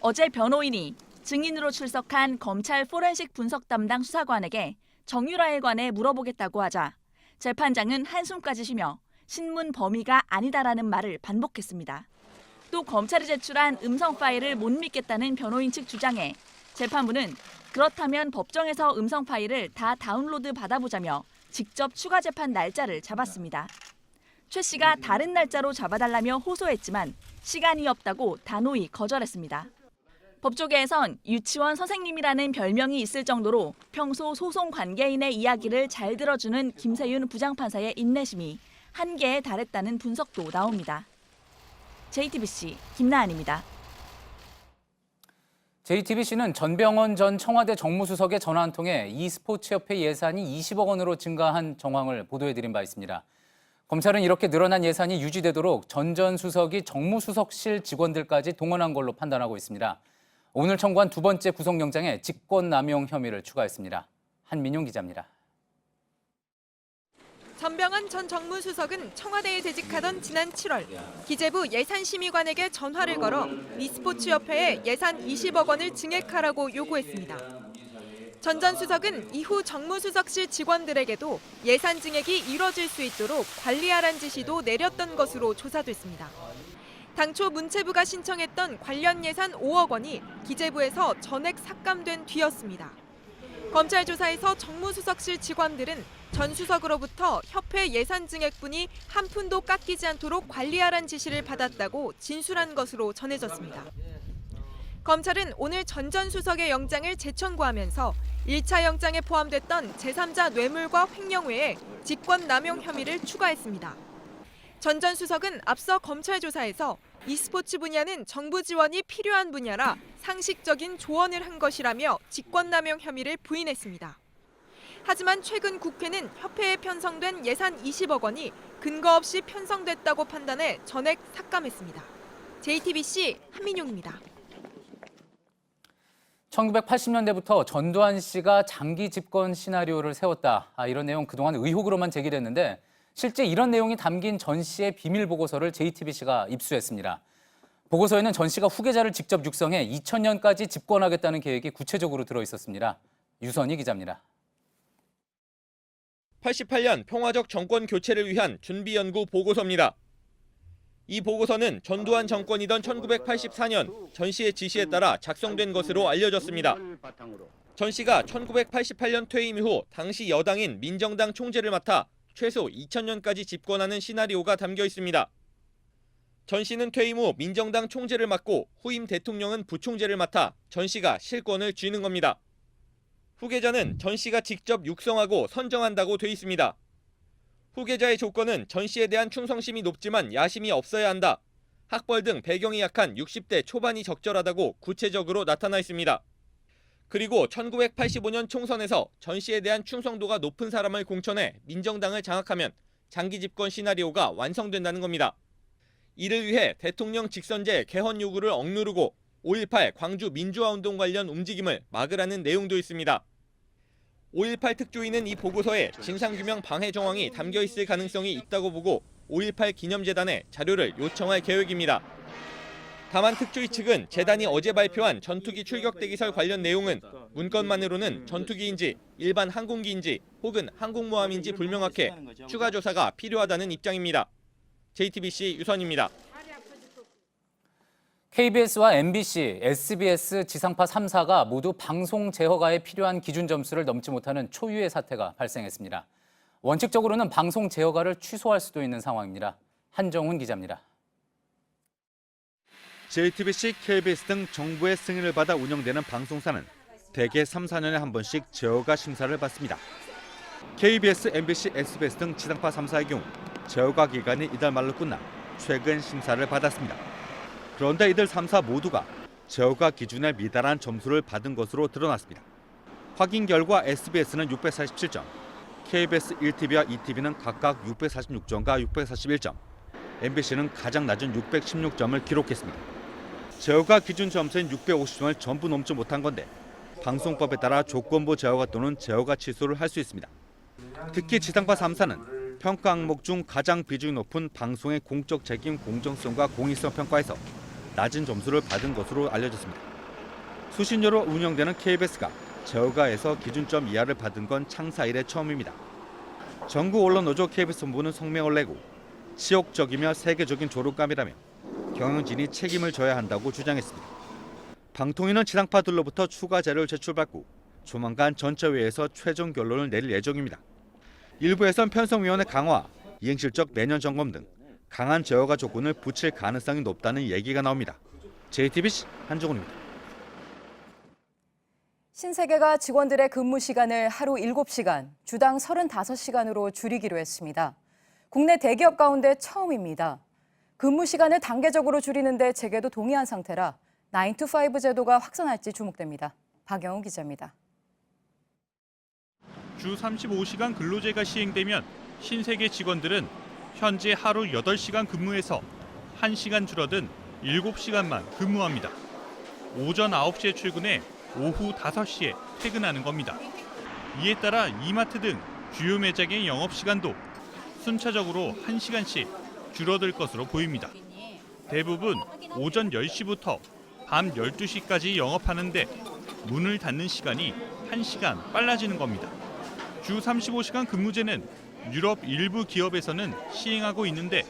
[SPEAKER 23] 어제 변호인이 증인으로 출석한 검찰 포렌식 분석 담당 수사관에게 정유라에 관해 물어보겠다고 하자 재판장은 한숨까지 쉬며 신문 범위가 아니다라는 말을 반복했습니다. 또 검찰이 제출한 음성 파일을 못 믿겠다는 변호인 측 주장에 재판부는 그렇다면 법정에서 음성 파일을 다 다운로드 받아보자며 직접 추가 재판 날짜를 잡았습니다. 최 씨가 다른 날짜로 잡아달라며 호소했지만 시간이 없다고 단호히 거절했습니다. 법조계에선 유치원 선생님이라는 별명이 있을 정도로 평소 소송 관계인의 이야기를 잘 들어주는 김세윤 부장판사의 인내심이 한계에 달했다는 분석도 나옵니다. JTBC 김나은입니다.
[SPEAKER 1] JTBC는 전병헌 전 청와대 정무수석의 전화 한 통에 e스포츠협회 예산이 20억 원으로 증가한 정황을 보도해드린 바 있습니다. 검찰은 이렇게 늘어난 예산이 유지되도록 전 수석이 정무수석실 직원들까지 동원한 걸로 판단하고 있습니다. 오늘 청구한 두 번째 구속영장에 직권남용 혐의를 추가했습니다. 한민용 기자입니다.
[SPEAKER 2] 전병헌 전 정무수석은 청와대에 재직하던 지난 7월 기재부 예산심의관에게 전화를 걸어 e스포츠협회에 예산 20억 원을 증액하라고 요구했습니다. 전 전 수석은 이후 정무수석실 직원들에게도 예산 증액이 이뤄질 수 있도록 관리하란 지시도 내렸던 것으로 조사됐습니다. 당초 문체부가 신청했던 관련 예산 5억 원이 기재부에서 전액 삭감된 뒤였습니다. 검찰 조사에서 정무수석실 직원들은 전 수석으로부터 협회 예산 증액분이 한 푼도 깎이지 않도록 관리하란 지시를 받았다고 진술한 것으로 전해졌습니다. 검찰은 오늘 전 수석의 영장을 재청구하면서 1차 영장에 포함됐던 제3자 뇌물과 횡령 외에 직권남용 혐의를 추가했습니다. 전 수석은 앞서 검찰 조사에서 e스포츠 분야는 정부 지원이 필요한 분야라 상식적인 조언을 한 것이라며 직권남용 혐의를 부인했습니다. 하지만 최근 국회는 협회에 편성된 예산 20억 원이 근거 없이 편성됐다고 판단해 전액 삭감했습니다. JTBC 한민용입니다.
[SPEAKER 1] 1980년대부터 전두환 씨가 장기 집권 시나리오를 세웠다. 이런 내용 그동안 의혹으로만 제기됐는데 실제 이런 내용이 담긴 전 씨의 비밀 보고서를 JTBC가 입수했습니다. 보고서에는 전 씨가 후계자를 직접 육성해 2000년까지 집권하겠다는 계획이 구체적으로 들어 있었습니다. 유선희 기자입니다.
[SPEAKER 3] 88년 평화적 정권 교체를 위한 준비연구 보고서입니다. 이 보고서는 전두환 정권이던 1984년 전 씨의 지시에 따라 작성된 것으로 알려졌습니다. 전 씨가 1988년 퇴임 이후 당시 여당인 민정당 총재를 맡아 최소 2000년까지 집권하는 시나리오가 담겨 있습니다. 전 씨는 퇴임 후 민정당 총재를 맡고 후임 대통령은 부총재를 맡아 전 씨가 실권을 쥐는 겁니다. 후계자는 전 씨가 직접 육성하고 선정한다고 돼 있습니다. 후계자의 조건은 전 씨에 대한 충성심이 높지만 야심이 없어야 한다. 학벌 등 배경이 약한 60대 초반이 적절하다고 구체적으로 나타나 있습니다. 그리고 1985년 총선에서 전 씨에 대한 충성도가 높은 사람을 공천해 민정당을 장악하면 장기 집권 시나리오가 완성된다는 겁니다. 이를 위해 대통령 직선제 개헌 요구를 억누르고 5.18 광주 민주화운동 관련 움직임을 막으라는 내용도 있습니다. 5.18 특조위는 이 보고서에 진상규명 방해 정황이 담겨 있을 가능성이 있다고 보고 5.18 기념재단에 자료를 요청할 계획입니다. 다만 특조위 측은 재단이 어제 발표한 전투기 출격대기설 관련 내용은 문건만으로는 전투기인지 일반 항공기인지 혹은 항공모함인지 불명확해 추가 조사가 필요하다는 입장입니다. JTBC 유선입니다.
[SPEAKER 1] KBS와 MBC, SBS 지상파 3사가 모두 방송 재허가에 필요한 기준 점수를 넘지 못하는 초유의 사태가 발생했습니다. 원칙적으로는 방송 재허가를 취소할 수도 있는 상황입니다. 한정훈 기자입니다.
[SPEAKER 6] JTBC, KBS 등 정부의 승인을 받아 운영되는 방송사는 대개 3, 4년에 한 번씩 재허가 심사를 받습니다. KBS, MBC, SBS 등 지상파 3사의 경우 재허가 기간이 이달 말로 끝나 최근 심사를 받았습니다. 그런데 이들 3사 모두가 재허가 기준에 미달한 점수를 받은 것으로 드러났습니다. 확인 결과 SBS는 647점, KBS 1TV와 2TV는 각각 646점과 641점, MBC는 가장 낮은 616점을 기록했습니다. 재허가 기준 점수인 650점을 전부 넘지 못한 건데 방송법에 따라 조건부 제어가 또는 제어가 취소를 할 수 있습니다. 특히 지상파 3사는 평가 항목 중 가장 비중이 높은 방송의 공적 책임, 공정성과 공익성 평가에서 낮은 점수를 받은 것으로 알려졌습니다. 수신료로 운영되는 KBS가 제어가에서 기준점 이하를 받은 건 창사 이래 처음입니다. 전국 언론노조 KBS 본부는 성명을 내고 치욕적이며 세계적인 조롱감이라며 경영진이 책임을 져야 한다고 주장했습니다. 방통위는 지상파들로부터 추가 자료를 제출받고 조만간 전체회의에서 최종 결론을 내릴 예정입니다. 일부에선 편성위원회 강화, 이행실적 매년 점검 등 강한 제어가 조건을 붙일 가능성이 높다는 얘기가 나옵니다. JTBC 한종훈입니다.
[SPEAKER 4] 신세계가 직원들의 근무 시간을 하루 7시간, 주당 35시간으로 줄이기로 했습니다. 국내 대기업 가운데 처음입니다. 근무 시간을 단계적으로 줄이는 데 재계도 동의한 상태라 9to5 제도가 확산할지 주목됩니다. 박영우 기자입니다.
[SPEAKER 7] 주 35시간 근로제가 시행되면 신세계 직원들은 현재 하루 8시간 근무에서 1시간 줄어든 7시간만 근무합니다. 오전 9시에 출근해 오후 5시에 퇴근하는 겁니다. 이에 따라 이마트 등 주요 매장의 영업시간도 순차적으로 1시간씩 줄어들 것으로 보입니다. 대부분 오전 10시부터 밤 12시까지 영업하는데 문을 닫는 시간이 1시간 빨라지는 겁니다. 주 35시간 근무제는 유럽 일부 기업에서는 시행하고 있는데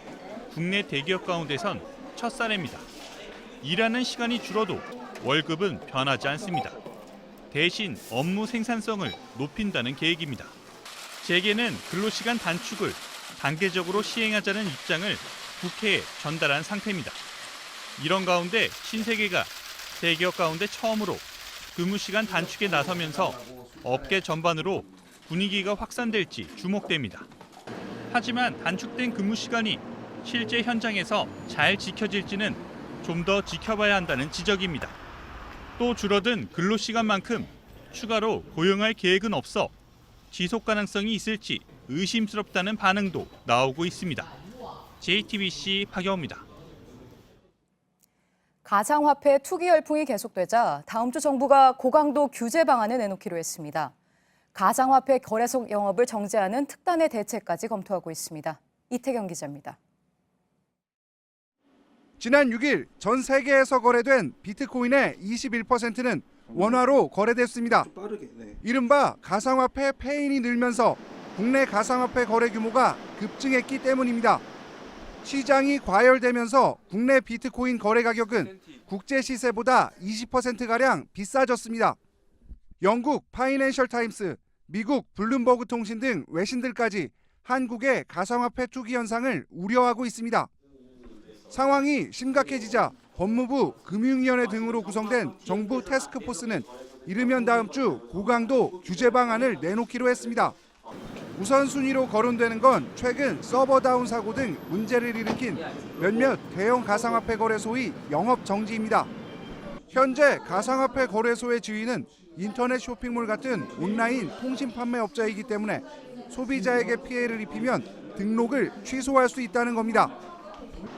[SPEAKER 7] 국내 대기업 가운데선 첫 사례입니다. 일하는 시간이 줄어도 월급은 변하지 않습니다. 대신 업무 생산성을 높인다는 계획입니다. 재계는 근로시간 단축을 단계적으로 시행하자는 입장을 국회에 전달한 상태입니다. 이런 가운데 신세계가 대기업 가운데 처음으로 근무시간 단축에 나서면서 업계 전반으로 분위기가 확산될지 주목됩니다. 하지만 단축된 근무시간이 실제 현장에서 잘 지켜질지는 좀 더 지켜봐야 한다는 지적입니다. 또 줄어든 근로시간만큼 추가로 고용할 계획은 없어 지속 가능성이 있을지 의심스럽다는 반응도 나오고 있습니다. JTBC 박영우입니다.
[SPEAKER 4] 가상화폐 투기 열풍이 계속되자 다음 주 정부가 고강도 규제 방안을 내놓기로 했습니다. 가상화폐 거래소 영업을 정지하는 특단의 대책까지 검토하고 있습니다. 이태경 기자입니다.
[SPEAKER 9] 지난 6일 전 세계에서 거래된 비트코인의 21%는 원화로 거래됐습니다. 이른바 가상화폐 폐인이 늘면서 국내 가상화폐 거래 규모가 급증했기 때문입니다. 시장이 과열되면서 국내 비트코인 거래 가격은 국제 시세보다 20%가량 비싸졌습니다. 영국 파이낸셜 타임스, 미국 블룸버그 통신 등 외신들까지 한국의 가상화폐 투기 현상을 우려하고 있습니다. 상황이 심각해지자 법무부, 금융위원회 등으로 구성된 정부 태스크포스는 이르면 다음 주 고강도 규제 방안을 내놓기로 했습니다. 우선순위로 거론되는 건 최근 서버 다운 사고 등 문제를 일으킨 몇몇 대형 가상화폐 거래소의 영업 정지입니다. 현재 가상화폐 거래소의 지위는 인터넷 쇼핑몰 같은 온라인 통신 판매 업자이기 때문에 소비자에게 피해를 입히면 등록을 취소할 수 있다는 겁니다.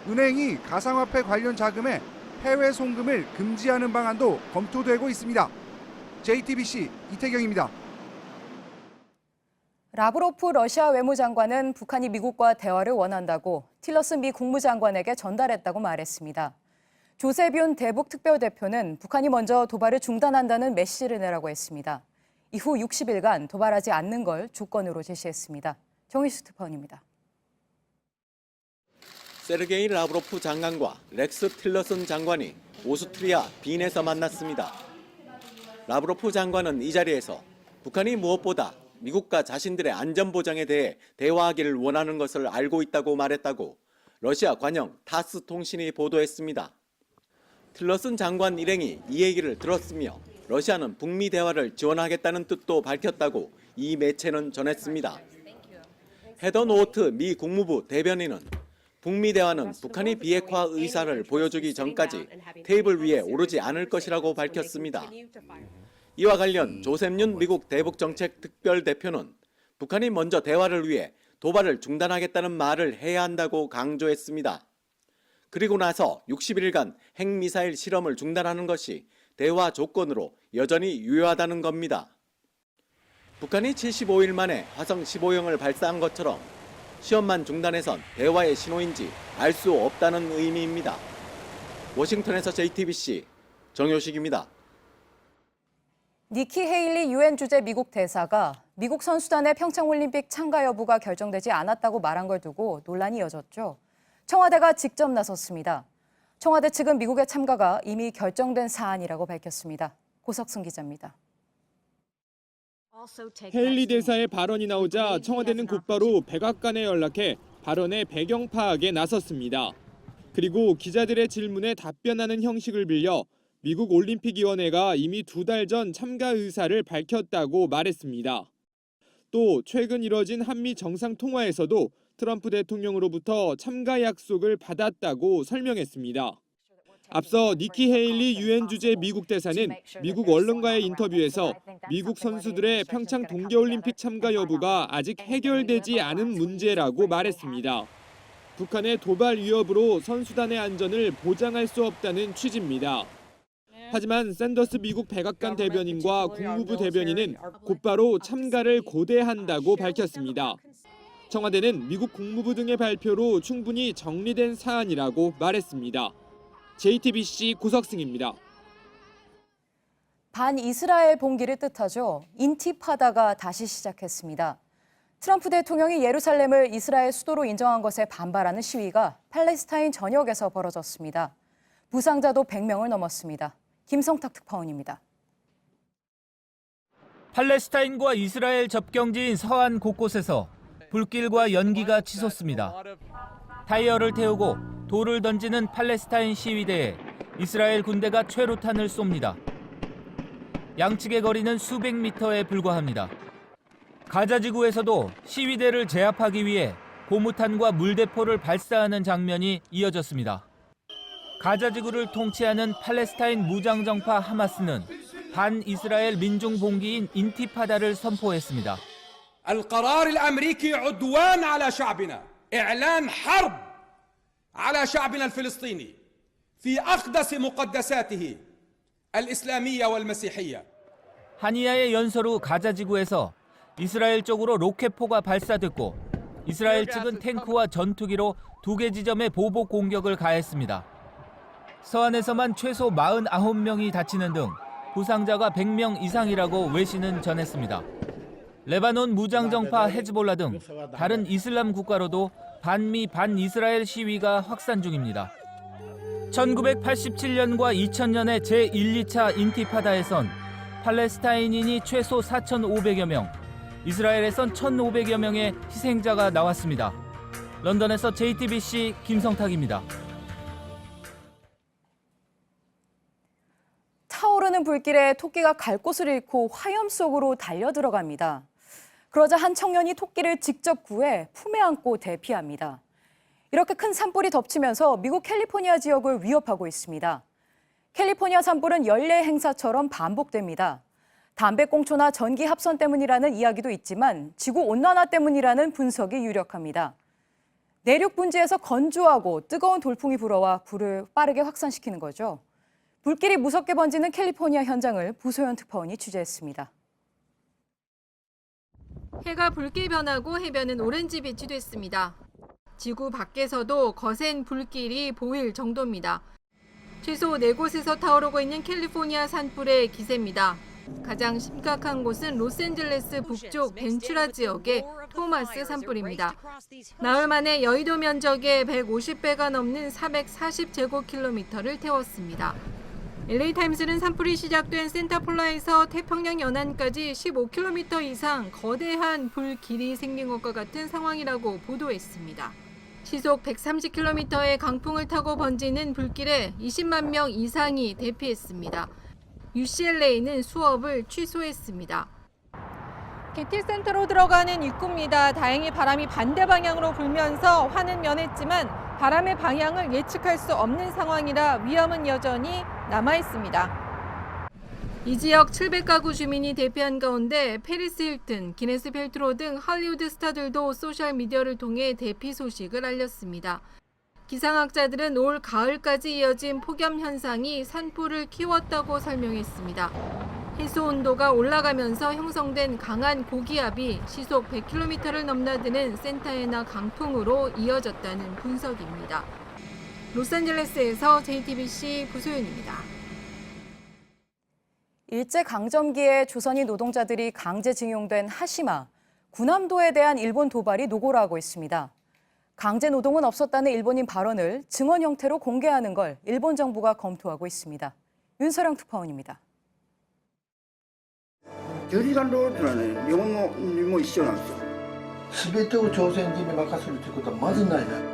[SPEAKER 9] 은행이 가상화폐 관련 자금에 해외 송금을 금지하는 방안도 검토되고 있습니다. JTBC 이태경입니다.
[SPEAKER 4] 라브로프 러시아 외무장관은 북한이 미국과 대화를 원한다고 틸러슨 미 국무장관에게 전달했다고 말했습니다. 조셉 윤 대북 특별대표는 북한이 먼저 도발을 중단한다는 메시지를 내라고 했습니다. 이후 60일간 도발하지 않는 걸 조건으로 제시했습니다. 정희수 특파원입니다.
[SPEAKER 10] 세르게이 라브로프 장관과 렉스 틸러슨 장관이 오스트리아 빈에서 만났습니다. 라브로프 장관은 이 자리에서 북한이 무엇보다 미국과 자신들의 안전보장에 대해 대화하기를 원하는 것을 알고 있다고 말했다고 러시아 관영 타스 통신이 보도했습니다. 틸러슨 장관 일행이 이 얘기를 들었으며 러시아는 북미 대화를 지원하겠다는 뜻도 밝혔다고 이 매체는 전했습니다. 헤더 노트 미 국무부 대변인은 북미 대화는 북한이 비핵화 의사를 보여주기 전까지 테이블 위에 오르지 않을 것이라고 밝혔습니다. 이와 관련 조셉 윤 미국 대북정책 특별대표는 북한이 먼저 대화를 위해 도발을 중단하겠다는 말을 해야 한다고 강조했습니다. 그리고 나서 60일간 핵미사일 실험을 중단하는 것이 대화 조건으로 여전히 유효하다는 겁니다. 북한이 75일 만에 화성 15형을 발사한 것처럼 시험만 중단해선 대화의 신호인지 알 수 없다는 의미입니다. 워싱턴에서 JTBC 정효식입니다.
[SPEAKER 4] 니키 헤일리 유엔 주재 미국 대사가 미국 선수단의 평창올림픽 참가 여부가 결정되지 않았다고 말한 걸 두고 논란이 이어졌죠. 청와대가 직접 나섰습니다. 청와대 측은 미국의 참가가 이미 결정된 사안이라고 밝혔습니다. 고석승 기자입니다.
[SPEAKER 8] 헤일리 대사의 발언이 나오자 청와대는 곧바로 백악관에 연락해 발언의 배경 파악에 나섰습니다. 그리고 기자들의 질문에 답변하는 형식을 빌려 미국 올림픽위원회가 이미 2달 전 참가 의사를 밝혔다고 말했습니다. 또 최근 이뤄진 한미 정상통화에서도 트럼프 대통령으로부터 참가 약속을 받았다고 설명했습니다. 앞서 니키 헤일리 유엔 주재 미국 대사는 미국 언론과의 인터뷰에서 미국 선수들의 평창 동계올림픽 참가 여부가 아직 해결되지 않은 문제라고 말했습니다. 북한의 도발 위협으로 선수단의 안전을 보장할 수 없다는 취지입니다. 하지만 샌더스 미국 백악관 대변인과 국무부 대변인은 곧바로 참가를 고대한다고 밝혔습니다. 청와대는 미국 국무부 등의 발표로 충분히 정리된 사안이라고 말했습니다. JTBC 고석승입니다.
[SPEAKER 4] 반이스라엘 봉기를 뜻하죠. 인티파다가 다시 시작했습니다. 트럼프 대통령이 예루살렘을 이스라엘 수도로 인정한 것에 반발하는 시위가 팔레스타인 전역에서 벌어졌습니다. 부상자도 100명을 넘었습니다. 김성탁 특파원입니다.
[SPEAKER 11] 팔레스타인과 이스라엘 접경지인 서안 곳곳에서 불길과 연기가 치솟습니다. 타이어를 태우고 돌을 던지는 팔레스타인 시위대에 이스라엘 군대가 최루탄을 쏩니다. 양측의 거리는 수백 미터에 불과합니다. 가자 지구에서도 시위대를 제압하기 위해 고무탄과 물대포를 발사하는 장면이 이어졌습니다. 가자 지구를 통치하는 팔레스타인 무장정파 하마스는 반이스라엘 민중 봉기인 인티파다를 선포했습니다.
[SPEAKER 13] القرار الأمريكي عدوان على شعبنا إعلان حرب على شعبنا الفلسطيني في أقدس مقدساته الإسلامية والمسيحية.
[SPEAKER 11] 하니야의 연설 후 가자 지구에서 이스라엘 쪽으로 로켓포가 발사됐고 이스라엘 측은 탱크와 전투기로 2개 지점에 보복 공격을 가했습니다. 서안에서만 최소 49명이 다치는 등 부상자가 100명 이상이라고 외신은 전했습니다. 레바논 무장정파 헤즈볼라 등 다른 이슬람 국가로도 반미 반이스라엘 시위가 확산 중입니다. 1987년과 2000년의 제1, 2차 인티파다에선 팔레스타인인이 최소 4,500여 명, 이스라엘에선 1,500여 명의 희생자가 나왔습니다. 런던에서 JTBC 김성탁입니다.
[SPEAKER 4] 타오르는 불길에 토끼가 갈 곳을 잃고 화염 속으로 달려들어갑니다. 그러자 한 청년이 토끼를 직접 구해 품에 안고 대피합니다. 이렇게 큰 산불이 덮치면서 미국 캘리포니아 지역을 위협하고 있습니다. 캘리포니아 산불은 연례 행사처럼 반복됩니다. 담배꽁초나 전기 합선 때문이라는 이야기도 있지만 지구온난화 때문이라는 분석이 유력합니다. 내륙 분지에서 건조하고 뜨거운 돌풍이 불어와 불을 빠르게 확산시키는 거죠. 불길이 무섭게 번지는 캘리포니아 현장을 부소연 특파원이 취재했습니다.
[SPEAKER 2] 해가 붉게 변하고 해변은 오렌지빛이 됐습니다. 지구 밖에서도 거센 불길이 보일 정도입니다. 최소 4곳에서 타오르고 있는 캘리포니아 산불의 기세입니다. 가장 심각한 곳은 로스앤젤레스 북쪽 벤츄라 지역의 토마스 산불입니다. 나흘 만에 여의도 면적의 150배가 넘는 440제곱킬로미터를 태웠습니다. LA타임스는 산불이 시작된 센타폴라에서 태평양 연안까지 15km 이상 거대한 불길이 생긴 것과 같은 상황이라고 보도했습니다. 시속 130km의 강풍을 타고 번지는 불길에 20만 명 이상이 대피했습니다. UCLA는 수업을 취소했습니다. 게티센터로 들어가는 입구입니다. 다행히 바람이 반대 방향으로 불면서 화는 면했지만 바람의 방향을 예측할 수 없는 상황이라 위험은 여전히 남아 있습니다. 이 지역 700가구 주민이 대피한 가운데 페리스 힐튼, 기네스 펠트로 등 할리우드 스타들도 소셜미디어를 통해 대피 소식을 알렸습니다.
[SPEAKER 12] 기상학자들은 올 가을까지 이어진 폭염 현상이 산불을 키웠다고 설명했습니다. 해수 온도가 올라가면서 형성된 강한 고기압이 시속 100km를 넘나드는 센타에나 강풍으로 이어졌다는 분석입니다. 로스앤젤레스에서 JTBC 구소연입니다.
[SPEAKER 4] 일제강점기에 조선인 노동자들이 강제징용된 하시마, 군함도에 대한 일본 도발이 노골화하고 있습니다. 강제 노동은 없었다는 일본인 발언을 증언 형태로 공개하는 걸 일본 정부가 검토하고 있습니다. 윤서령 특파원입니다.
[SPEAKER 14] 10時間労働というのはね、日本のにも一緒なんですよ。全てを朝鮮人に任せるということはまずないな。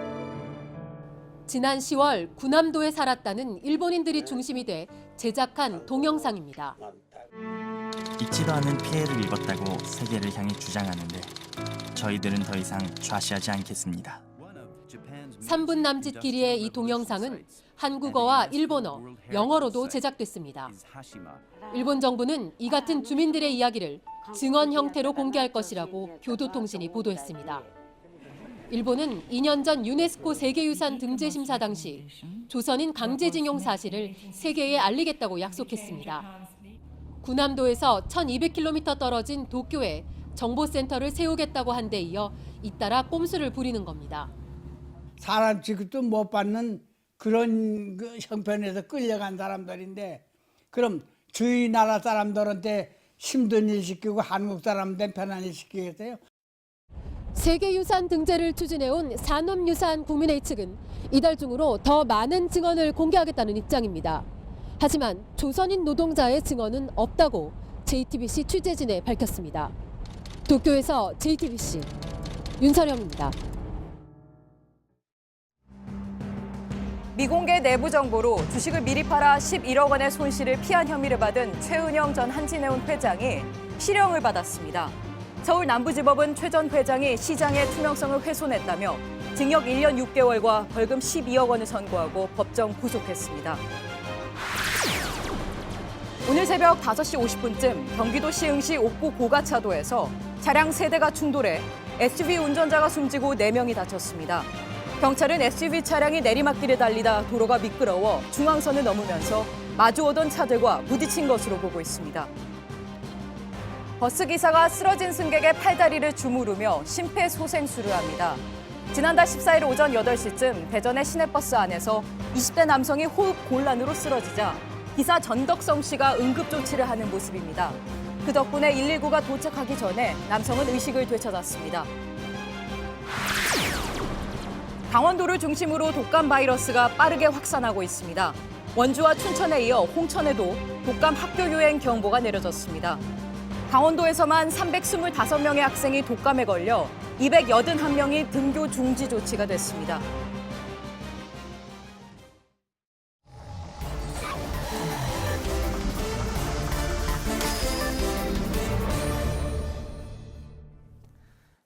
[SPEAKER 16] 지난 10월 군함도에 살았다는 일본인들이 중심이 돼 제작한 동영상입니다.
[SPEAKER 24] 잊지도 않은 피해를 입었다고 세계를 향해 주장하는데 저희들은 더 이상 좌시하지 않겠습니다.
[SPEAKER 16] 3분 남짓 길이의 이 동영상은 한국어와 일본어, 영어로도 제작됐습니다. 일본 정부는 이 같은 주민들의 이야기를 증언 형태로 공개할 것이라고 교도통신이 보도했습니다. 일본은 2년 전 유네스코 세계유산 등재 심사 당시 조선인 강제징용 사실을 세계에 알리겠다고 약속했습니다. 군함도에서 1200km 떨어진 도쿄에 정보센터를 세우겠다고 한 데 이어 잇따라 꼼수를 부리는 겁니다.
[SPEAKER 25] 사람 취급도 못 받는 그런 형편에서 끌려간 사람들인데 그럼 저희 나라 사람들한테 힘든 일 시키고 한국 사람한테 편한 일 시키겠어요?
[SPEAKER 16] 세계유산 등재를 추진해온 산업유산 국민회의 측은 이달 중으로 더 많은 증언을 공개하겠다는 입장입니다. 하지만 조선인 노동자의 증언은 없다고 JTBC 취재진에 밝혔습니다. 도쿄에서 JTBC 윤서령입니다.
[SPEAKER 4] 미공개 내부 정보로 주식을 미리 팔아 11억 원의 손실을 피한 혐의를 받은 최은영 전 한진해운 회장이 실형을 받았습니다. 서울 남부지법은 최 전 회장이 시장의 투명성을 훼손했다며 징역 1년 6개월과 벌금 12억 원을 선고하고 법정 구속했습니다. 오늘 새벽 5시 50분쯤 경기도 시흥시 옥구 고가차도에서 차량 3대가 충돌해 SUV 운전자가 숨지고 4명이 다쳤습니다. 경찰은 SUV 차량이 내리막길에 달리다 도로가 미끄러워 중앙선을 넘으면서 마주오던 차들과 부딪힌 것으로 보고 있습니다. 버스기사가 쓰러진 승객의 팔다리를 주무르며 심폐소생술을 합니다. 지난달 14일 오전 8시쯤 대전의 시내버스 안에서 20대 남성이 호흡 곤란으로 쓰러지자 기사 전덕성 씨가 응급조치를 하는 모습입니다. 그 덕분에 119가 도착하기 전에 남성은 의식을 되찾았습니다. 강원도를 중심으로 독감 바이러스가 빠르게 확산하고 있습니다. 원주와 춘천에 이어 홍천에도 독감 학교 유행 경보가 내려졌습니다. 강원도에서만 325명의 학생이 독감에 걸려 281명이 등교 중지 조치가 됐습니다.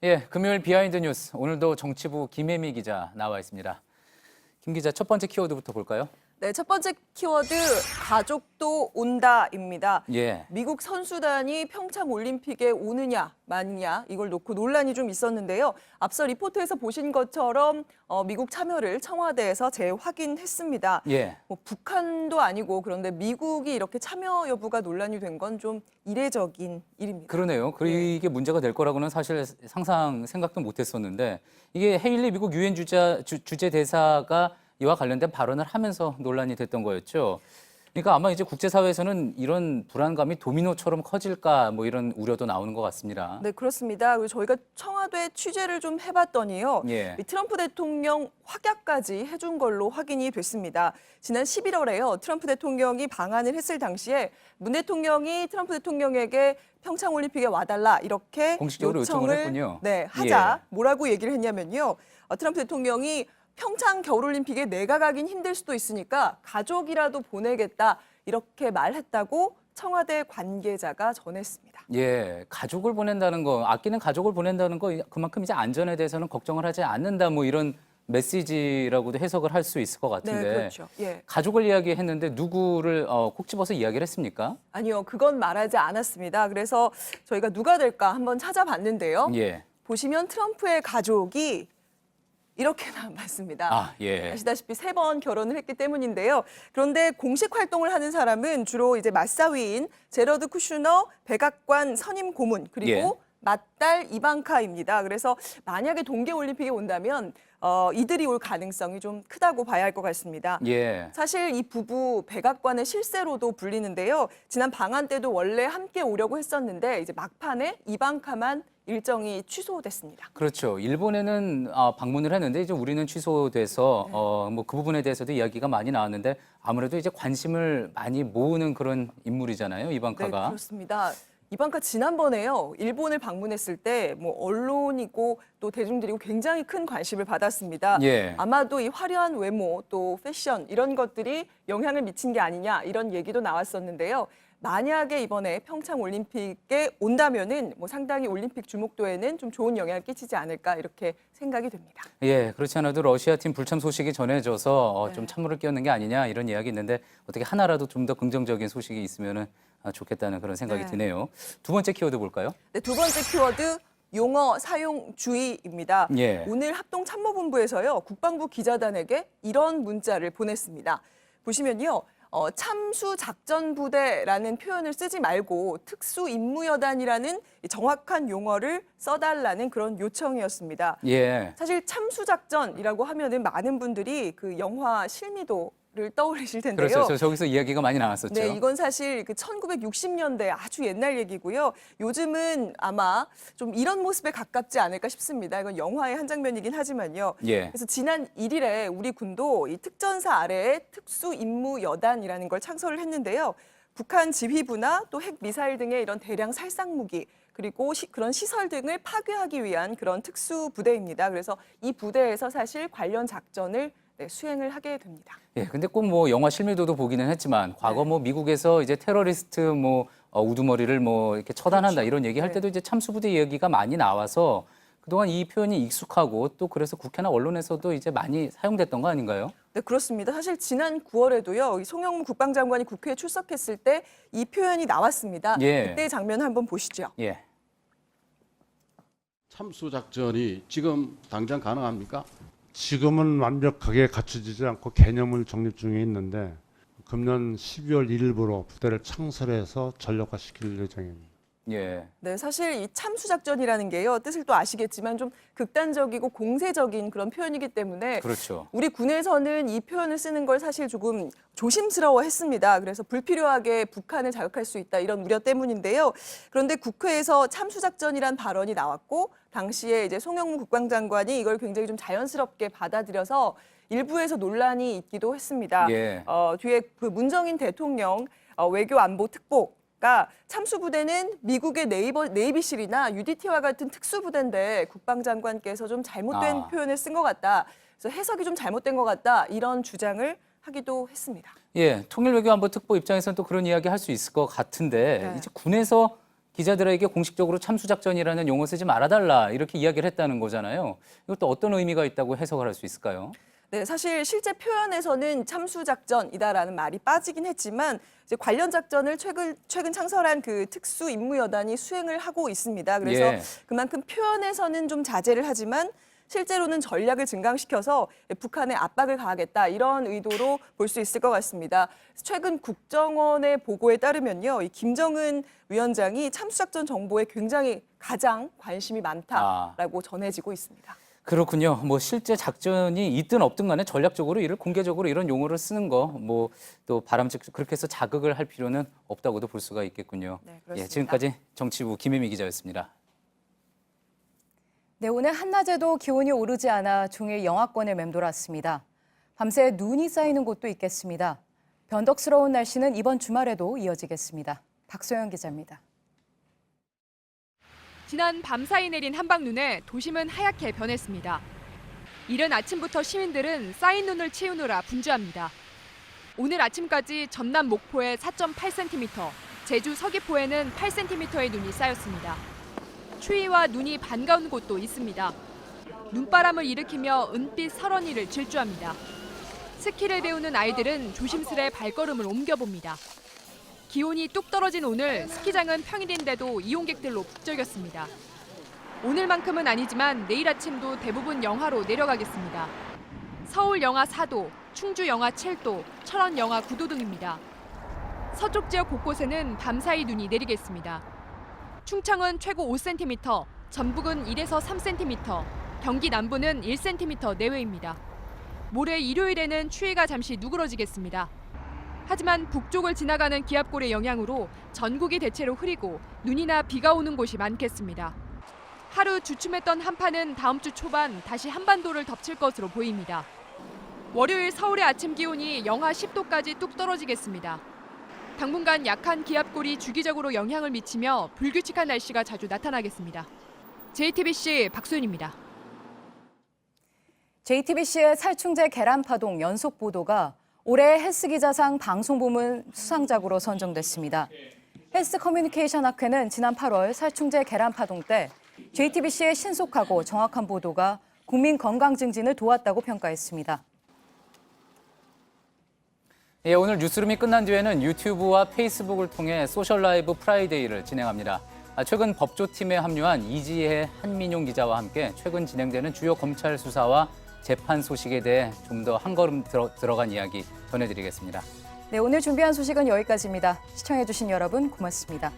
[SPEAKER 1] 예, 금요일 비하인드 뉴스. 오늘도 정치부 김혜미 기자 나와 있습니다. 김 기자, 첫 번째 키워드부터 볼까요?
[SPEAKER 26] 네, 첫 번째 키워드 가족도 온다입니다.
[SPEAKER 1] 예.
[SPEAKER 26] 미국 선수단이 평창 올림픽에 오느냐 마느냐 이걸 놓고 논란이 좀 있었는데요. 앞서 리포트에서 보신 것처럼 미국 참여를 청와대에서 재확인했습니다.
[SPEAKER 1] 예.
[SPEAKER 26] 북한도 아니고 그런데 미국이 이렇게 참여 여부가 논란이 된 건 좀 이례적인 일입니다.
[SPEAKER 1] 그러네요. 이게 문제가 될 거라고는 사실 생각도 못했었는데 이게 헤일리 미국 유엔 주재 대사가 이와 관련된 발언을 하면서 논란이 됐던 거였죠. 그러니까 아마 이제 국제사회에서는 이런 불안감이 도미노처럼 커질까 뭐 이런 우려도 나오는 것 같습니다.
[SPEAKER 26] 네, 그렇습니다. 그리고 저희가 청와대 취재를 좀 해봤더니요.
[SPEAKER 1] 예.
[SPEAKER 26] 트럼프 대통령 확약까지 해준 걸로 확인이 됐습니다. 지난 11월에요. 트럼프 대통령이 방한을 했을 당시에 문 대통령이 트럼프 대통령에게 평창올림픽에 와달라 이렇게
[SPEAKER 1] 공식적으로 요청을 했군요.
[SPEAKER 26] 네, 하자.
[SPEAKER 1] 예.
[SPEAKER 26] 뭐라고 얘기를 했냐면요. 트럼프 대통령이 평창 겨울올림픽에 내가 가긴 힘들 수도 있으니까 가족이라도 보내겠다 이렇게 말했다고 청와대 관계자가 전했습니다.
[SPEAKER 1] 예, 가족을 보낸다는 거, 아끼는 가족을 보낸다는 거 그만큼 이제 안전에 대해서는 걱정을 하지 않는다 뭐 이런 메시지라고도 해석을 할 수 있을 것 같은데.
[SPEAKER 26] 네, 그렇죠. 예.
[SPEAKER 1] 가족을 이야기했는데 누구를 콕 집어서 이야기를 했습니까?
[SPEAKER 26] 아니요, 그건 말하지 않았습니다. 그래서 저희가 누가 될까 한번 찾아봤는데요.
[SPEAKER 1] 예.
[SPEAKER 26] 보시면 트럼프의 가족이 이렇게나 많습니다.
[SPEAKER 1] 아, 예.
[SPEAKER 26] 아시다시피 3번 결혼을 했기 때문인데요. 그런데 공식 활동을 하는 사람은 주로 이제 맞사위인 제러드 쿠슈너 백악관 선임 고문 그리고
[SPEAKER 1] 예.
[SPEAKER 26] 맏딸 이방카입니다. 그래서 만약에 동계올림픽이 온다면 이들이 올 가능성이 좀 크다고 봐야 할 것 같습니다.
[SPEAKER 1] 예.
[SPEAKER 26] 사실 이 부부 백악관의 실세로도 불리는데요. 지난 방한 때도 원래 함께 오려고 했었는데 이제 막판에 이방카만 일정이 취소됐습니다.
[SPEAKER 1] 그렇죠. 일본에는 방문을 했는데 이제 우리는 취소돼서 뭐 그 부분에 대해서도 이야기가 많이 나왔는데 아무래도 이제 관심을 많이 모으는 그런 인물이잖아요, 이방카가.
[SPEAKER 26] 네, 그렇습니다. 이방카 지난번에요. 일본을 방문했을 때 뭐 언론이고 또 대중들이고 굉장히 큰 관심을 받았습니다.
[SPEAKER 1] 예.
[SPEAKER 26] 아마도 이 화려한 외모 또 패션 이런 것들이 영향을 미친 게 아니냐 이런 얘기도 나왔었는데요. 만약에 이번에 평창 올림픽에 온다면은 뭐 상당히 올림픽 주목도에는 좀 좋은 영향을 끼치지 않을까 이렇게 생각이 됩니다.
[SPEAKER 1] 예, 그렇지 않아도 러시아 팀 불참 소식이 전해져서 좀 찬물을 끼얹는 게 아니냐 이런 이야기 있는데 어떻게 하나라도 좀 더 긍정적인 소식이 있으면은 좋겠다는 그런 생각이
[SPEAKER 26] 네.
[SPEAKER 1] 드네요. 두 번째 키워드 볼까요?
[SPEAKER 26] 네, 두 번째 키워드 용어 사용 주의입니다.
[SPEAKER 1] 예.
[SPEAKER 26] 오늘 합동참모본부에서요 국방부 기자단에게 이런 문자를 보냈습니다. 보시면요. 참수작전부대라는 표현을 쓰지 말고 특수임무여단이라는 정확한 용어를 써달라는 그런 요청이었습니다.
[SPEAKER 1] 예.
[SPEAKER 26] 사실 참수작전이라고 하면은 많은 분들이 그 영화 실미도를 떠올리실 텐데요.
[SPEAKER 1] 그렇죠. 저기서 이야기가 많이 나왔었죠.
[SPEAKER 26] 네, 이건 사실 그 1960년대 아주 옛날 얘기고요. 요즘은 아마 좀 이런 모습에 가깝지 않을까 싶습니다. 이건 영화의 한 장면이긴 하지만요.
[SPEAKER 1] 예.
[SPEAKER 26] 그래서 지난 1일에 우리 군도 이 특전사 아래에 특수임무여단이라는 걸 창설을 했는데요. 북한 지휘부나 또 핵미사일 등의 이런 대량 살상무기 그리고 그런 시설 등을 파괴하기 위한 그런 특수부대입니다. 그래서 이 부대에서 사실 관련 작전을 수행을 하게 됩니다.
[SPEAKER 1] 예, 근데 꼭 뭐 영화 실미도도 보기는 했지만 과거 뭐 미국에서 이제 테러리스트 뭐 우두머리를 뭐 이렇게 처단한다
[SPEAKER 26] 그렇죠.
[SPEAKER 1] 이런 얘기할 때도 이제 참수부대 얘기가 많이 나와서 그동안 이 표현이 익숙하고 또 그래서 국회나 언론에서도 이제 많이 사용됐던 거 아닌가요?
[SPEAKER 26] 네, 그렇습니다. 사실 지난 9월에도요. 이 송영무 국방장관이 국회에 출석했을 때 이 표현이 나왔습니다.
[SPEAKER 1] 예.
[SPEAKER 26] 그때 장면 한번 보시죠.
[SPEAKER 1] 예.
[SPEAKER 15] 참수작전이 지금 당장 가능합니까?
[SPEAKER 17] 지금은 완벽하게 갖춰지지 않고 개념을 정립 중에 있는데 금년 12월 1일부로 부대를 창설해서 전력화시킬 예정입니다.
[SPEAKER 1] 예.
[SPEAKER 26] 네, 사실 이 참수작전이라는 게요. 뜻을 또 아시겠지만 좀 극단적이고 공세적인 그런 표현이기 때문에
[SPEAKER 1] 그렇죠.
[SPEAKER 26] 우리 군에서는 이 표현을 쓰는 걸 사실 조금 조심스러워했습니다. 그래서 불필요하게 북한을 자극할 수 있다 이런 우려 때문인데요. 그런데 국회에서 참수작전이란 발언이 나왔고 당시에 이제 송영무 국방장관이 이걸 굉장히 좀 자연스럽게 받아들여서 일부에서 논란이 있기도 했습니다.
[SPEAKER 1] 예.
[SPEAKER 26] 뒤에 그 문정인 대통령 외교안보특보가 참수부대는 미국의 네이비실이나 UDT와 같은 특수부대인데 국방장관께서 좀 잘못된 표현을 쓴 것 같다. 그래서 해석이 좀 잘못된 것 같다. 이런 주장을 하기도 했습니다.
[SPEAKER 1] 예, 통일외교안보특보 입장에서는 또 그런 이야기 할 수 있을 것 같은데
[SPEAKER 26] 네.
[SPEAKER 1] 이제 군에서 기자들에게 공식적으로 참수작전이라는 용어 쓰지 말아달라 이렇게 이야기를 했다는 거잖아요. 이것도 어떤 의미가 있다고 해석을 할 수 있을까요?
[SPEAKER 26] 네, 사실 실제 표현에서는 참수작전이다라는 말이 빠지긴 했지만 이제 관련 작전을 최근 창설한 그 특수임무여단이 수행을 하고 있습니다. 그래서
[SPEAKER 1] 예.
[SPEAKER 26] 그만큼 표현에서는 좀 자제를 하지만 실제로는 전략을 증강시켜서 북한에 압박을 가하겠다 이런 의도로 볼 수 있을 것 같습니다. 최근 국정원의 보고에 따르면요, 이 김정은 위원장이 참수작전 정보에 굉장히 가장 관심이 많다라고 전해지고 있습니다.
[SPEAKER 1] 그렇군요. 뭐 실제 작전이 있든 없든 간에 전략적으로 이를 공개적으로 이런 용어를 쓰는 거 뭐 또 바람직 그렇게 해서 자극을 할 필요는 없다고도 볼 수가 있겠군요.
[SPEAKER 26] 네, 그렇습니다.
[SPEAKER 1] 예, 지금까지 정치부 김혜미 기자였습니다.
[SPEAKER 4] 네, 오늘 한낮에도 기온이 오르지 않아 종일 영하권에 맴돌았습니다. 밤새 눈이 쌓이는 곳도 있겠습니다. 변덕스러운 날씨는 이번 주말에도 이어지겠습니다. 박소영 기자입니다.
[SPEAKER 2] 지난 밤사이 내린 한방눈에 도심은 하얗게 변했습니다. 이른 아침부터 시민들은 쌓인 눈을 치우느라 분주합니다. 오늘 아침까지 전남 목포에 4.8cm, 제주 서귀포에는 8cm의 눈이 쌓였습니다. 추위와 눈이 반가운 곳도 있습니다. 눈바람을 일으키며 은빛 설원이를 질주합니다. 스키를 배우는 아이들은 조심스레 발걸음을 옮겨봅니다. 기온이 뚝 떨어진 오늘 스키장은 평일인데도 이용객들로 북적였습니다. 오늘만큼은 아니지만 내일 아침도 대부분 영하로 내려가겠습니다. 서울 영하 4도, 충주 영하 7도, 철원 영하 9도 등입니다. 서쪽 지역 곳곳에는 밤사이 눈이 내리겠습니다. 충청은 최고 5cm, 전북은 1에서 3cm, 경기 남부는 1cm 내외입니다. 모레 일요일에는 추위가 잠시 누그러지겠습니다. 하지만 북쪽을 지나가는 기압골의 영향으로 전국이 대체로 흐리고 눈이나 비가 오는 곳이 많겠습니다. 하루 주춤했던 한파는 다음 주 초반 다시 한반도를 덮칠 것으로 보입니다. 월요일 서울의 아침 기온이 영하 10도까지 뚝 떨어지겠습니다. 당분간 약한 기압골이 주기적으로 영향을 미치며 불규칙한 날씨가 자주 나타나겠습니다. JTBC 박소연입니다.
[SPEAKER 4] JTBC의 살충제 계란파동 연속 보도가 올해 헬스기자상 방송부문 수상작으로 선정됐습니다. 헬스커뮤니케이션학회는 지난 8월 살충제 계란파동 때 JTBC의 신속하고 정확한 보도가 국민 건강 증진을 도왔다고 평가했습니다.
[SPEAKER 1] 예, 오늘 뉴스룸이 끝난 뒤에는 유튜브와 페이스북을 통해 소셜 라이브 프라이데이를 진행합니다. 최근 법조팀에 합류한 이지혜 한민용 기자와 함께 최근 진행되는 주요 검찰 수사와 재판 소식에 대해 좀 더 한 걸음 들어간 이야기 전해드리겠습니다.
[SPEAKER 4] 네, 오늘 준비한 소식은 여기까지입니다. 시청해주신 여러분 고맙습니다.